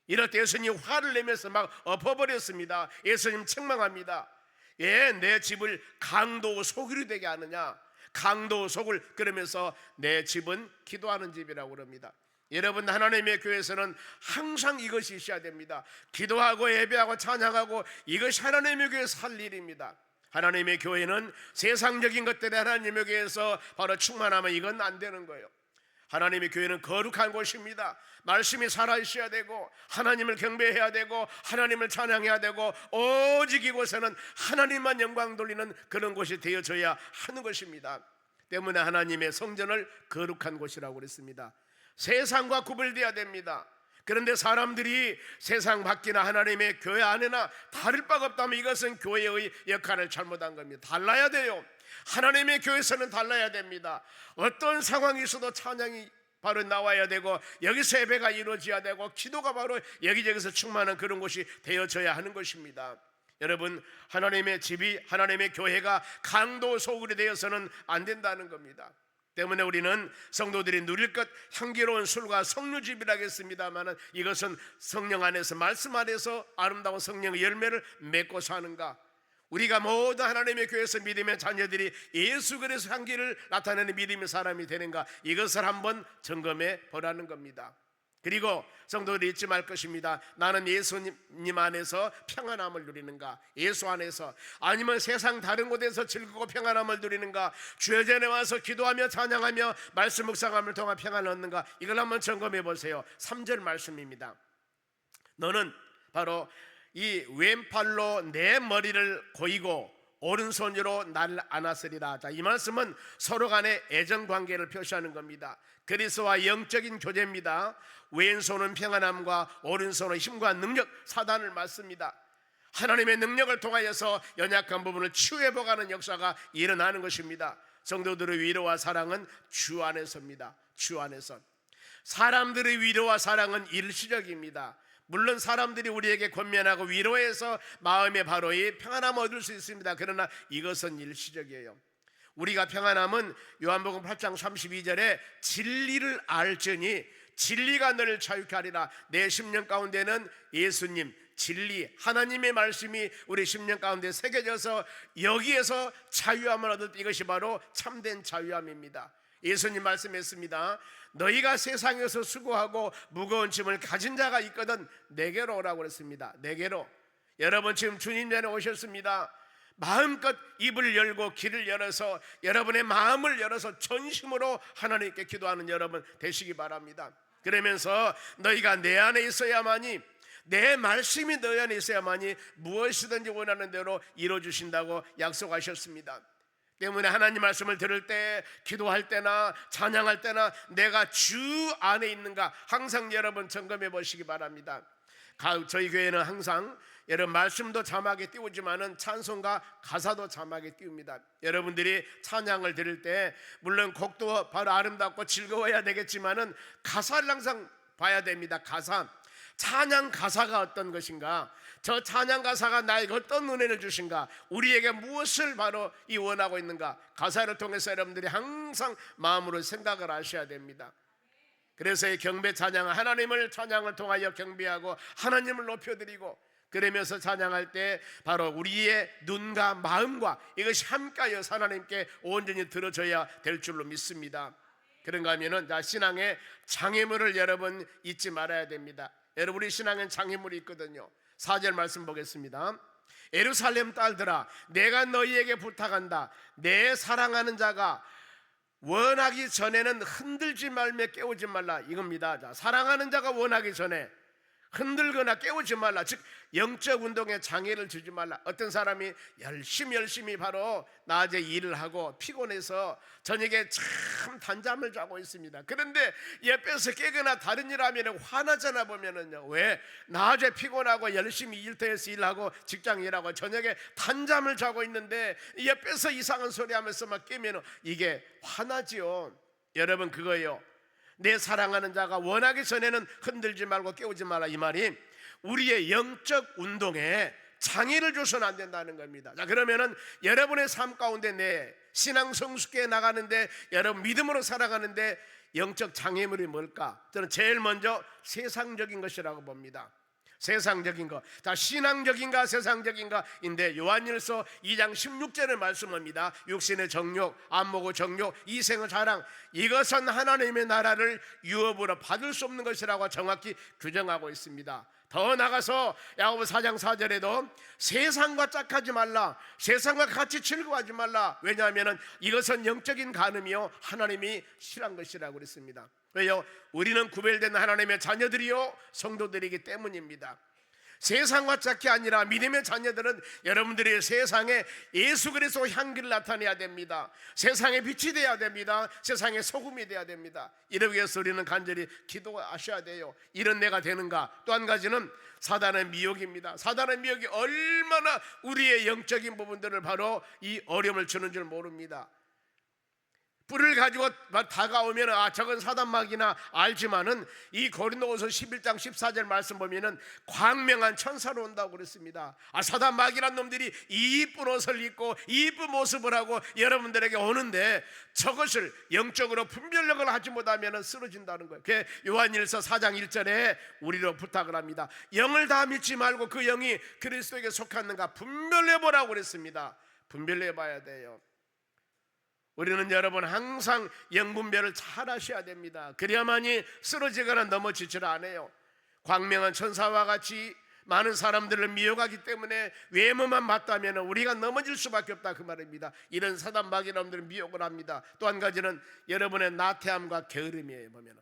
이럴 때 예수님 화를 내면서 막 엎어버렸습니다. 예수님 책망합니다. 예, 내 집을 강도 소굴이 되게 하느냐? 강도 소굴, 그러면서 내 집은 기도하는 집이라고 그럽니다. 여러분, 하나님의 교회에서는 항상 이것이 있어야 됩니다. 기도하고 예배하고 찬양하고, 이것이 하나님의 교회에서 할 일입니다. 하나님의 교회는 세상적인 것들에 하나님의 교회에서 바로 충만하면 이건 안 되는 거예요. 하나님의 교회는 거룩한 곳입니다. 말씀이 살아있어야 되고, 하나님을 경배해야 되고, 하나님을 찬양해야 되고, 오직 이곳에는 하나님만 영광 돌리는 그런 곳이 되어져야 하는 것입니다. 때문에 하나님의 성전을 거룩한 곳이라고 그랬습니다. 세상과 구별되어야 됩니다. 그런데 사람들이 세상 밖이나 하나님의 교회 안에나 다를 바가 없다면 이것은 교회의 역할을 잘못한 겁니다. 달라야 돼요. 하나님의 교회에서는 달라야 됩니다. 어떤 상황이 있어도 찬양이 바로 나와야 되고, 여기서 예배가 이루어져야 되고, 기도가 바로 여기저기서 충만한 그런 곳이 되어져야 하는 것입니다. 여러분, 하나님의 집이, 하나님의 교회가 강도 소굴이 되어서는 안 된다는 겁니다. 때문에 우리는 성도들이 누릴 것 향기로운 술과 석류즙이라고 했습니다만, 이것은 성령 안에서, 말씀 안에서 아름다운 성령의 열매를 맺고 사는가? 우리가 모두 하나님의 교회에서 믿음의 자녀들이 예수 그리스도 향기를 나타내는 믿음의 사람이 되는가? 이것을 한번 점검해 보라는 겁니다. 그리고 성도들이 잊지 말 것입니다. 나는 예수님 안에서 평안함을 누리는가? 예수 안에서, 아니면 세상 다른 곳에서 즐거고 평안함을 누리는가? 주의 전에 와서 기도하며 찬양하며 말씀 묵상함을 통한 평안을 얻는가? 이걸 한번 점검해 보세요. 3절 말씀입니다. 너는 바로 이 왼팔로 내 머리를 고이고 오른손으로 날 안았으리라. 자, 이 말씀은 서로 간의 애정 관계를 표시하는 겁니다. 그리스도와 영적인 교제입니다. 왼손은 평안함과 오른손은 힘과 능력, 사단을 맞습니다. 하나님의 능력을 통하여서 연약한 부분을 치유해보가는 역사가 일어나는 것입니다. 성도들의 위로와 사랑은 주 안에서입니다. 주 안에서. 사람들의 위로와 사랑은 일시적입니다. 물론 사람들이 우리에게 권면하고 위로해서 마음의 바로 이 평안함을 얻을 수 있습니다. 그러나 이것은 일시적이에요. 우리가 평안함은 요한복음 8장 32절에 진리를 알지니 진리가 너를 자유케 하리라. 내 심령 가운데는 예수님, 진리, 하나님의 말씀이 우리 심령 가운데 새겨져서 여기에서 자유함을 얻을 때, 이것이 바로 참된 자유함입니다. 예수님 말씀했습니다. 너희가 세상에서 수고하고 무거운 짐을 가진 자가 있거든 내게로 오라고 그랬습니다. 내게로. 여러분, 지금 주님 전에 오셨습니다. 마음껏 입을 열고 길을 열어서 여러분의 마음을 열어서 전심으로 하나님께 기도하는 여러분 되시기 바랍니다. 그러면서 너희가 내 안에 있어야만이, 내 말씀이 너희 안에 있어야만이 무엇이든지 원하는 대로 이루어주신다고 약속하셨습니다. 때문에 하나님 말씀을 들을 때, 기도할 때나 찬양할 때나 내가 주 안에 있는가 항상 여러분 점검해 보시기 바랍니다. 저희 교회는 항상 여러분 말씀도 자막에 띄우지만은 찬송가 가사도 자막에 띄웁니다. 여러분들이 찬양을 들을 때 물론 곡도 바로 아름답고 즐거워야 되겠지만은 가사를 항상 봐야 됩니다. 가사, 찬양 가사가 어떤 것인가, 저 찬양 가사가 나에게 어떤 은혜를 주신가, 우리에게 무엇을 바로 원하고 있는가, 가사를 통해서 여러분들이 항상 마음으로 생각을 하셔야 됩니다. 그래서 이 경배 찬양은 하나님을 찬양을 통하여 경배하고 하나님을 높여드리고, 그러면서 찬양할 때 바로 우리의 눈과 마음과 이것이 함께하여 하나님께 온전히 들어져야 될 줄로 믿습니다. 그런가 하면은 신앙의 장애물을 여러분 잊지 말아야 됩니다. 여러분 우리 신앙엔 장애물이 있거든요. 4절 말씀 보겠습니다. 예루살렘 딸들아, 내가 너희에게 부탁한다. 내 사랑하는 자가 원하기 전에는 흔들지 말며 깨우지 말라, 이겁니다. 자, 사랑하는 자가 원하기 전에 흔들거나 깨우지 말라, 즉 영적 운동에 장애를 주지 말라. 어떤 사람이 열심히 바로 낮에 일을 하고 피곤해서 저녁에 참 단잠을 자고 있습니다. 그런데 옆에서 깨거나 다른 일 하면 화나잖아. 보면은요, 왜 낮에 피곤하고 열심히 일터에서 일하고 직장 일하고 저녁에 단잠을 자고 있는데 옆에서 이상한 소리 하면서 막 깨면 이게 화나지요. 여러분, 그거예요. 내 사랑하는 자가 원하기 전에는 흔들지 말고 깨우지 말라, 이 말이 우리의 영적 운동에 장애를 줘서는 안 된다는 겁니다. 자, 그러면은 여러분의 삶 가운데 내 신앙 성숙해 나가는데, 여러분 믿음으로 살아가는데 영적 장애물이 뭘까? 저는 제일 먼저 세상적인 것이라고 봅니다. 세상적인 것. 자, 신앙적인가 세상적인가인데 요한일서 2장 16절의 말씀입니다. 육신의 정욕, 안목의 정욕, 이생의 자랑, 이것은 하나님의 나라를 유업으로 받을 수 없는 것이라고 정확히 규정하고 있습니다. 더 나가서 야고보서 4장 4절에도 세상과 짝하지 말라, 세상과 같이 즐거워하지 말라. 왜냐하면 이것은 영적인 간음이요 하나님이 싫어한 것이라고 그랬습니다. 왜요? 우리는 구별된 하나님의 자녀들이요 성도들이기 때문입니다. 세상과 짝이 아니라 믿음의 자녀들은 여러분들이 세상에 예수 그리스도 향기를 나타내야 됩니다. 세상의 빛이 되어야 됩니다. 세상의 소금이 되어야 됩니다. 이러기 위해서 우리는 간절히 기도하셔야 돼요. 이런 내가 되는가? 또 한 가지는 사단의 미혹입니다. 사단의 미혹이 얼마나 우리의 영적인 부분들을 바로 이 어려움을 주는 줄 모릅니다. 뿔을 가지고 다가오면 저건 사단막이나 알지만은 이 고린도후서 11장 14절 말씀 보면은 광명한 천사로 온다고 그랬습니다. 사단막이란 놈들이 이쁜 옷을 입고 이쁜 모습을 하고 여러분들에게 오는데 저것을 영적으로 분별력을 하지 못하면은 쓰러진다는 거예요. 그게 요한일서 4장 1절에 우리로 부탁을 합니다. 영을 다 믿지 말고 그 영이 그리스도에게 속하는가 분별해 보라고 그랬습니다. 분별해 봐야 돼요. 우리는 여러분 항상 영분별을 잘 하셔야 됩니다. 그래야만이 쓰러지거나 넘어지질 않아요. 광명한 천사와 같이 많은 사람들을 미혹하기 때문에 외모만 맞다면 우리가 넘어질 수밖에 없다, 그 말입니다. 이런 사단마귀놈들은 미혹을 합니다. 또 한 가지는 여러분의 나태함과 게으름이에요. 보면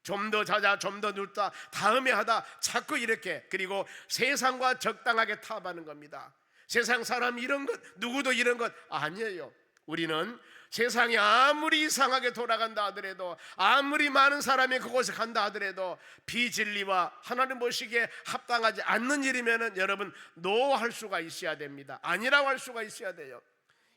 좀 더 자자, 좀 더 눕다, 다음에 하다, 자꾸 이렇게. 그리고 세상과 적당하게 타협하는 겁니다. 세상 사람 이런 것, 누구도 이런 것 아니에요. 우리는 세상이 아무리 이상하게 돌아간다 하더라도, 아무리 많은 사람이 그곳에 간다 하더라도 비진리와 하나님 보시기에 합당하지 않는 일이면은 여러분 노할 수가 있어야 됩니다. 아니라고 할 수가 있어야 돼요.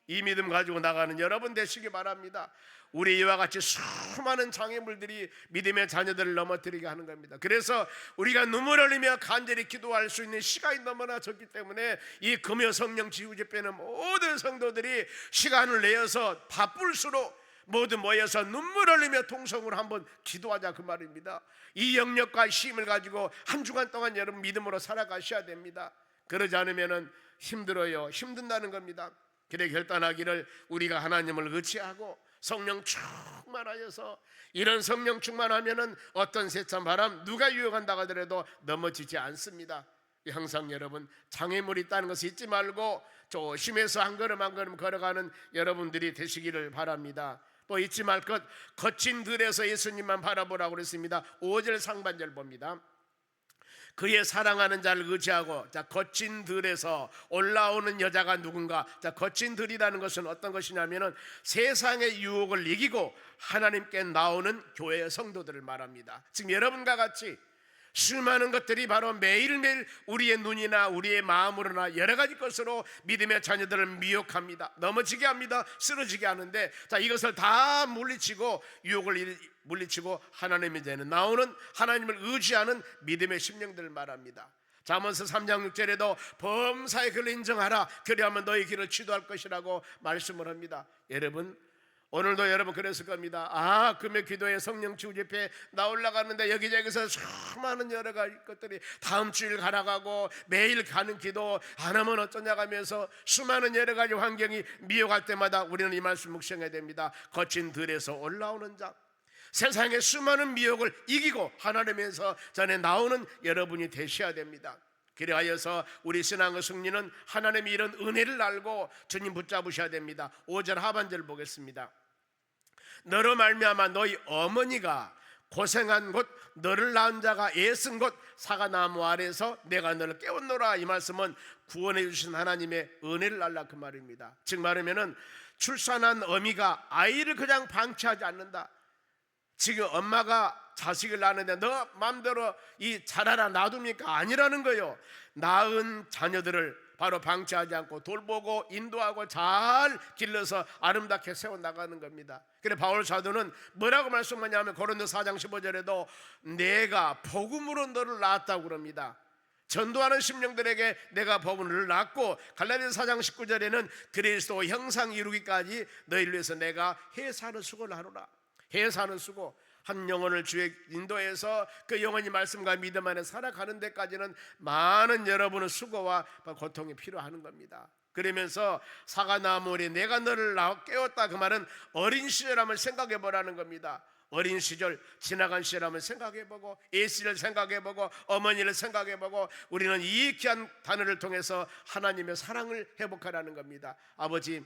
이 믿음 가지고 나가는 여러분 되시기 바랍니다. 우리 이와 같이 수많은 장애물들이 믿음의 자녀들을 넘어뜨리게 하는 겁니다. 그래서 우리가 눈물을 흘리며 간절히 기도할 수 있는 시간이 너무나 적기 때문에 이 금요 성령 지우 집회는 모든 성도들이 시간을 내어서 바쁠수록 모두 모여서 눈물을 흘리며 통성으로 한번 기도하자, 그 말입니다. 이 영역과 힘을 가지고 한 주간 동안 여러분 믿음으로 살아가셔야 됩니다. 그러지 않으면 힘들어요. 힘든다는 겁니다. 그래 결단하기를 우리가 하나님을 의지하고 성령 충만하여서, 이런 성령 충만하면은 어떤 세찬 바람 누가 유혹한다고 하더라도 넘어지지 않습니다. 항상 여러분 장애물이 있다는 것을 잊지 말고 조심해서 한 걸음 한 걸음 걸어가는 여러분들이 되시기를 바랍니다. 또 잊지 말 것, 거친 들에서 예수님만 바라보라고 그랬습니다. 5절 상반절 봅니다. 그의 사랑하는 자를 의지하고, 자, 거친 들에서 올라오는 여자가 누군가? 자, 거친 들이라는 것은 어떤 것이냐면은 세상의 유혹을 이기고 하나님께 나오는 교회의 성도들을 말합니다. 지금 여러분과 같이 수많은 것들이 바로 매일매일 우리의 눈이나 우리의 마음으로나 여러 가지 것으로 믿음의 자녀들을 미혹합니다. 넘어지게 합니다. 쓰러지게 하는데, 자, 이것을 다 물리치고, 유혹을 물리치고 하나님의 이제는 나오는, 하나님을 의지하는 믿음의 심령들을 말합니다. 잠언서 3장 6절에도 범사의 길을 인정하라, 그리하면 너희 길을 지도할 것이라고 말씀을 합니다. 여러분, 오늘도 여러분 그랬을 겁니다. 금요 기도에 성령 치유 집회 나 올라가는데 여기저기서 수많은 여러 가지 것들이 다음 주일 가라가고 매일 가는 기도 안 하면 어쩌냐 가면서 수많은 여러 가지 환경이 미혹할 때마다 우리는 이 말씀 묵상해야 됩니다. 거친 들에서 올라오는 자, 세상의 수많은 미혹을 이기고 하나님에서 전에 나오는 여러분이 되셔야 됩니다. 그리하여서 우리 신앙의 승리는 하나님이 이런 은혜를 알고 주님 붙잡으셔야 됩니다. 5절 하반절 보겠습니다. 너로 말미암아 너희 어머니가 고생한 곳, 너를 낳은 자가 애쓴 곳 사과나무 아래에서 내가 너를 깨웠노라. 이 말씀은 구원해 주신 하나님의 은혜를 알라 그 말입니다. 즉 말하면은 출산한 어미가 아이를 그냥 방치하지 않는다. 지금 엄마가 자식을 낳는데 너 마음대로 이 자라라 놔둡니까? 아니라는 거예요. 낳은 자녀들을 바로 방치하지 않고 돌보고 인도하고 잘 길러서 아름답게 세워나가는 겁니다. 그래 바울 사도는 뭐라고 말씀하냐면 고린도 4장 15절에도 내가 복음으로 너를 낳았다고 그럽니다. 전도하는 심령들에게 내가 복음을 낳고, 갈라디아서 4장 19절에는 그리스도 형상 이루기까지 너희를 위해서 내가 해사는 수고를 하노라. 해사는 수고, 한 영혼을 주의 인도해서 그 영혼이 말씀과 믿음 안에 살아가는 데까지는 많은 여러분의 수고와 고통이 필요한 겁니다. 그러면서 사과나무에 내가 너를 깨웠다, 그 말은 어린 시절 한번 생각해 보라는 겁니다. 어린 시절, 지나간 시절 한번 생각해보고, 예시를 생각해보고, 어머니를 생각해보고, 우리는 이 귀한 단어를 통해서 하나님의 사랑을 회복하라는 겁니다. 아버지,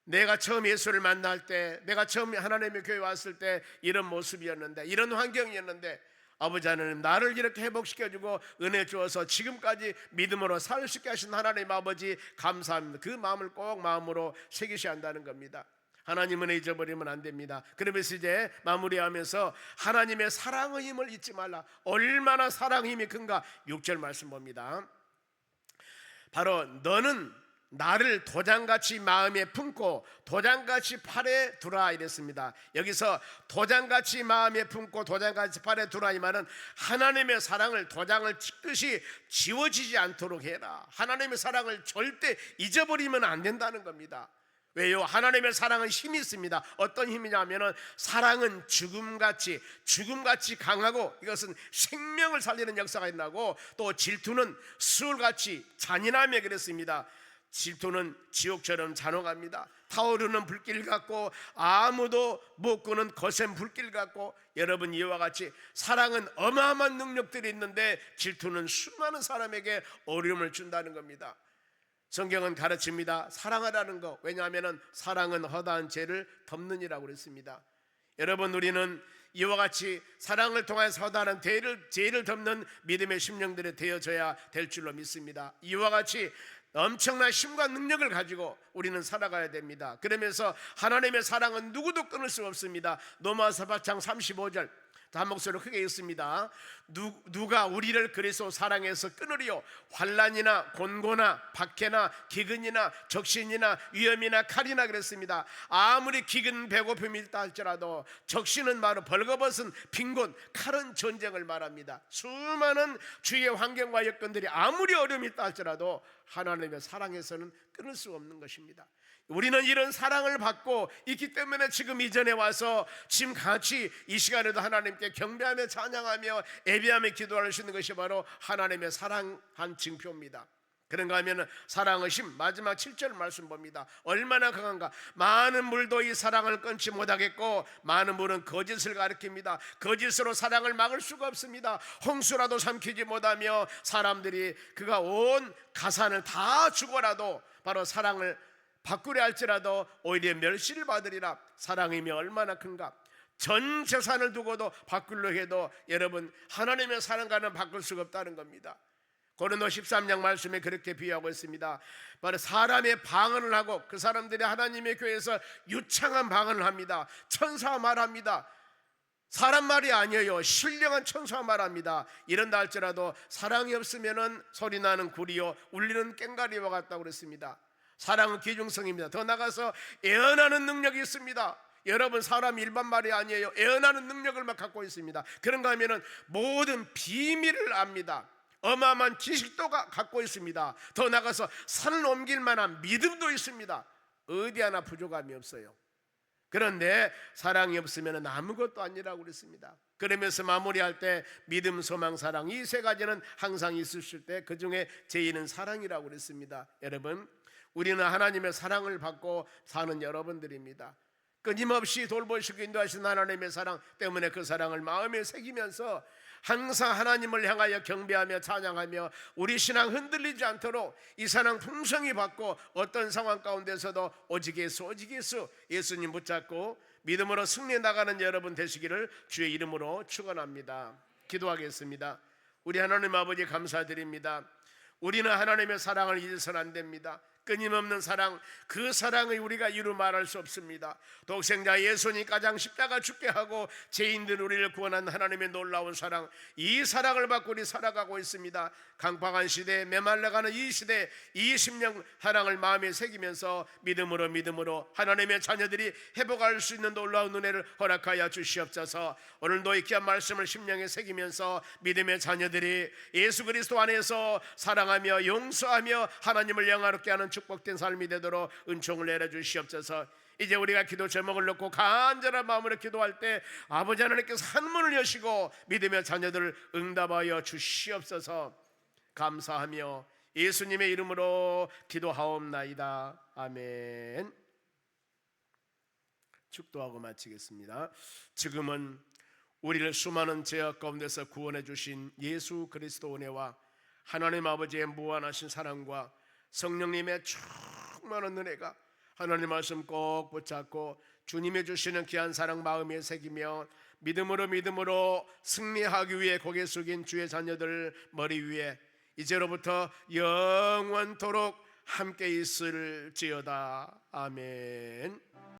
내가 처음 예수를 만날 때, 내가 처음 하나님의 교회 왔을 때 이런 모습이었는데, 이런 환경이었는데, 아버지 하나님 나를 이렇게 회복시켜주고 은혜 주어서 지금까지 믿음으로 살 수 있게 하신 하나님 아버지 감사합니다. 그 마음을 꼭 마음으로 새기셔야 한다는 겁니다. 하나님은 잊어버리면 안 됩니다. 그러면서 이제 마무리하면서 하나님의 사랑의 힘을 잊지 말라. 얼마나 사랑의 힘이 큰가. 6절 말씀 봅니다. 바로 너는 나를 도장같이 마음에 품고 도장같이 팔에 두라 이랬습니다. 여기서 도장같이 마음에 품고 도장같이 팔에 두라 이 말은 하나님의 사랑을 도장을 찍듯이 지워지지 않도록 해라. 하나님의 사랑을 절대 잊어버리면 안 된다는 겁니다. 왜요? 하나님의 사랑은 힘이 있습니다. 어떤 힘이냐면은 사랑은 죽음같이 강하고 이것은 생명을 살리는 역사가 있나고, 또 질투는 수울같이 잔인하며 그랬습니다. 질투는 지옥처럼 잔혹합니다. 타오르는 불길 같고 아무도 못 끄는 거센 불길 같고, 여러분 이와 같이 사랑은 어마어마한 능력들이 있는데 질투는 수많은 사람에게 어려움을 준다는 겁니다. 성경은 가르칩니다. 사랑하라는 거. 왜냐하면 사랑은 허다한 죄를 덮느니라고 그랬습니다. 여러분 우리는 이와 같이 사랑을 통해서 허다한 죄를 덮는 믿음의 심령들이 되어져야 될 줄로 믿습니다. 이와 같이 엄청난 힘과 능력을 가지고 우리는 살아가야 됩니다. 그러면서 하나님의 사랑은 누구도 끊을 수 없습니다. 로마서 8장 35절 한 목소리로 크게 읽습니다. 누가 우리를 그리스도 사랑해서 끊으리요? 환난이나 곤고나 박해나 기근이나 적신이나 위험이나 칼이나 그랬습니다. 아무리 기근 배고픔이 있다 할지라도 적신은 바로 벌거벗은 빈곤, 칼은 전쟁을 말합니다. 수많은 주위의 환경과 여건들이 아무리 어려움이 있다 할지라도 하나님의 사랑에서는 끊을 수 없는 것입니다. 우리는 이런 사랑을 받고 있기 때문에 지금 이전에 와서 지금 같이 이 시간에도 하나님께 경배하며 찬양하며 예배하며 기도할 수 있는 것이 바로 하나님의 사랑한 징표입니다. 그런가 하면 사랑의 힘, 마지막 7절 말씀 봅니다. 얼마나 강한가. 많은 물도 이 사랑을 끊지 못하겠고 많은 물은 거짓을 가리킵니다. 거짓으로 사랑을 막을 수가 없습니다. 홍수라도 삼키지 못하며 사람들이 그가 온 가산을 다 주고라도 바로 사랑을 바꾸려 할지라도 오히려 멸시를 받으리라. 사랑이며 얼마나 큰가. 전 재산을 두고도 바꾸려 해도 여러분 하나님의 사랑과는 바꿀 수가 없다는 겁니다. 고린도 13장 말씀에 그렇게 비유하고 있습니다. 바로 사람의 방언을 하고 그 사람들이 하나님의 교회에서 유창한 방언을 합니다. 천사와 말합니다. 사람 말이 아니에요. 신령한 천사와 말합니다. 이런다 할지라도 사랑이 없으면은 소리나는 구리요 울리는 꽹과리와 같다고 그랬습니다. 사랑은 기중성입니다. 더 나가서 애언하는 능력이 있습니다. 여러분 사람 일반 말이 아니에요. 애언하는 능력을 막 갖고 있습니다. 그런가 하면은 모든 비밀을 압니다. 어마어마한 지식도 갖고 있습니다. 더 나가서 산을 옮길 만한 믿음도 있습니다. 어디 하나 부족함이 없어요. 그런데 사랑이 없으면 아무것도 아니라고 그랬습니다. 그러면서 마무리할 때 믿음, 소망, 사랑 이 세 가지는 항상 있으실 때 그 중에 제일은 사랑이라고 그랬습니다. 여러분 우리는 하나님의 사랑을 받고 사는 여러분들입니다. 끊임없이 돌보시고 인도하신 하나님의 사랑 때문에 그 사랑을 마음에 새기면서 항상 하나님을 향하여 경배하며 찬양하며 우리 신앙 흔들리지 않도록 이 사랑 풍성히 받고 어떤 상황 가운데서도 오직 예수 오직 예수 예수님 붙잡고 믿음으로 승리해 나가는 여러분 되시기를 주의 이름으로 축원합니다. 기도하겠습니다. 우리 하나님 아버지 감사드립니다. 우리는 하나님의 사랑을 잊어서는 안 됩니다. 끊임없는 사랑, 그 사랑을 우리가 이루 말할 수 없습니다. 독생자 예수님 가장 십자가 죽게 하고 죄인들 우리를 구원한 하나님의 놀라운 사랑, 이 사랑을 받고 우리 살아가고 있습니다. 강팍한 시대, 메말라가는 이 시대 20년 사랑을 마음에 새기면서 믿음으로 하나님의 자녀들이 회복할 수 있는 놀라운 은혜를 허락하여 주시옵소서. 오늘도 이 귀한 말씀을 심령에 새기면서 믿음의 자녀들이 예수 그리스도 안에서 사랑하며 용서하며 하나님을 영화롭게 하는 축복된 삶이 되도록 은총을 내려주시옵소서. 이제 우리가 기도 제목을 놓고 간절한 마음으로 기도할 때 아버지 하나님께서 한문을 여시고 믿음의 자녀들을 응답하여 주시옵소서. 감사하며 예수님의 이름으로 기도하옵나이다. 아멘. 축도하고 마치겠습니다. 지금은 우리를 수많은 죄악 가운데서 구원해 주신 예수 그리스도 은혜와 하나님 아버지의 무한하신 사랑과 성령님의 충만한 은혜가 하나님 말씀 꼭 붙잡고 주님이 주시는 귀한 사랑 마음에 새기며 믿음으로 승리하기 위해 고개 숙인 주의 자녀들 머리 위에 이제로부터 영원토록 함께 있을지어다. 아멘.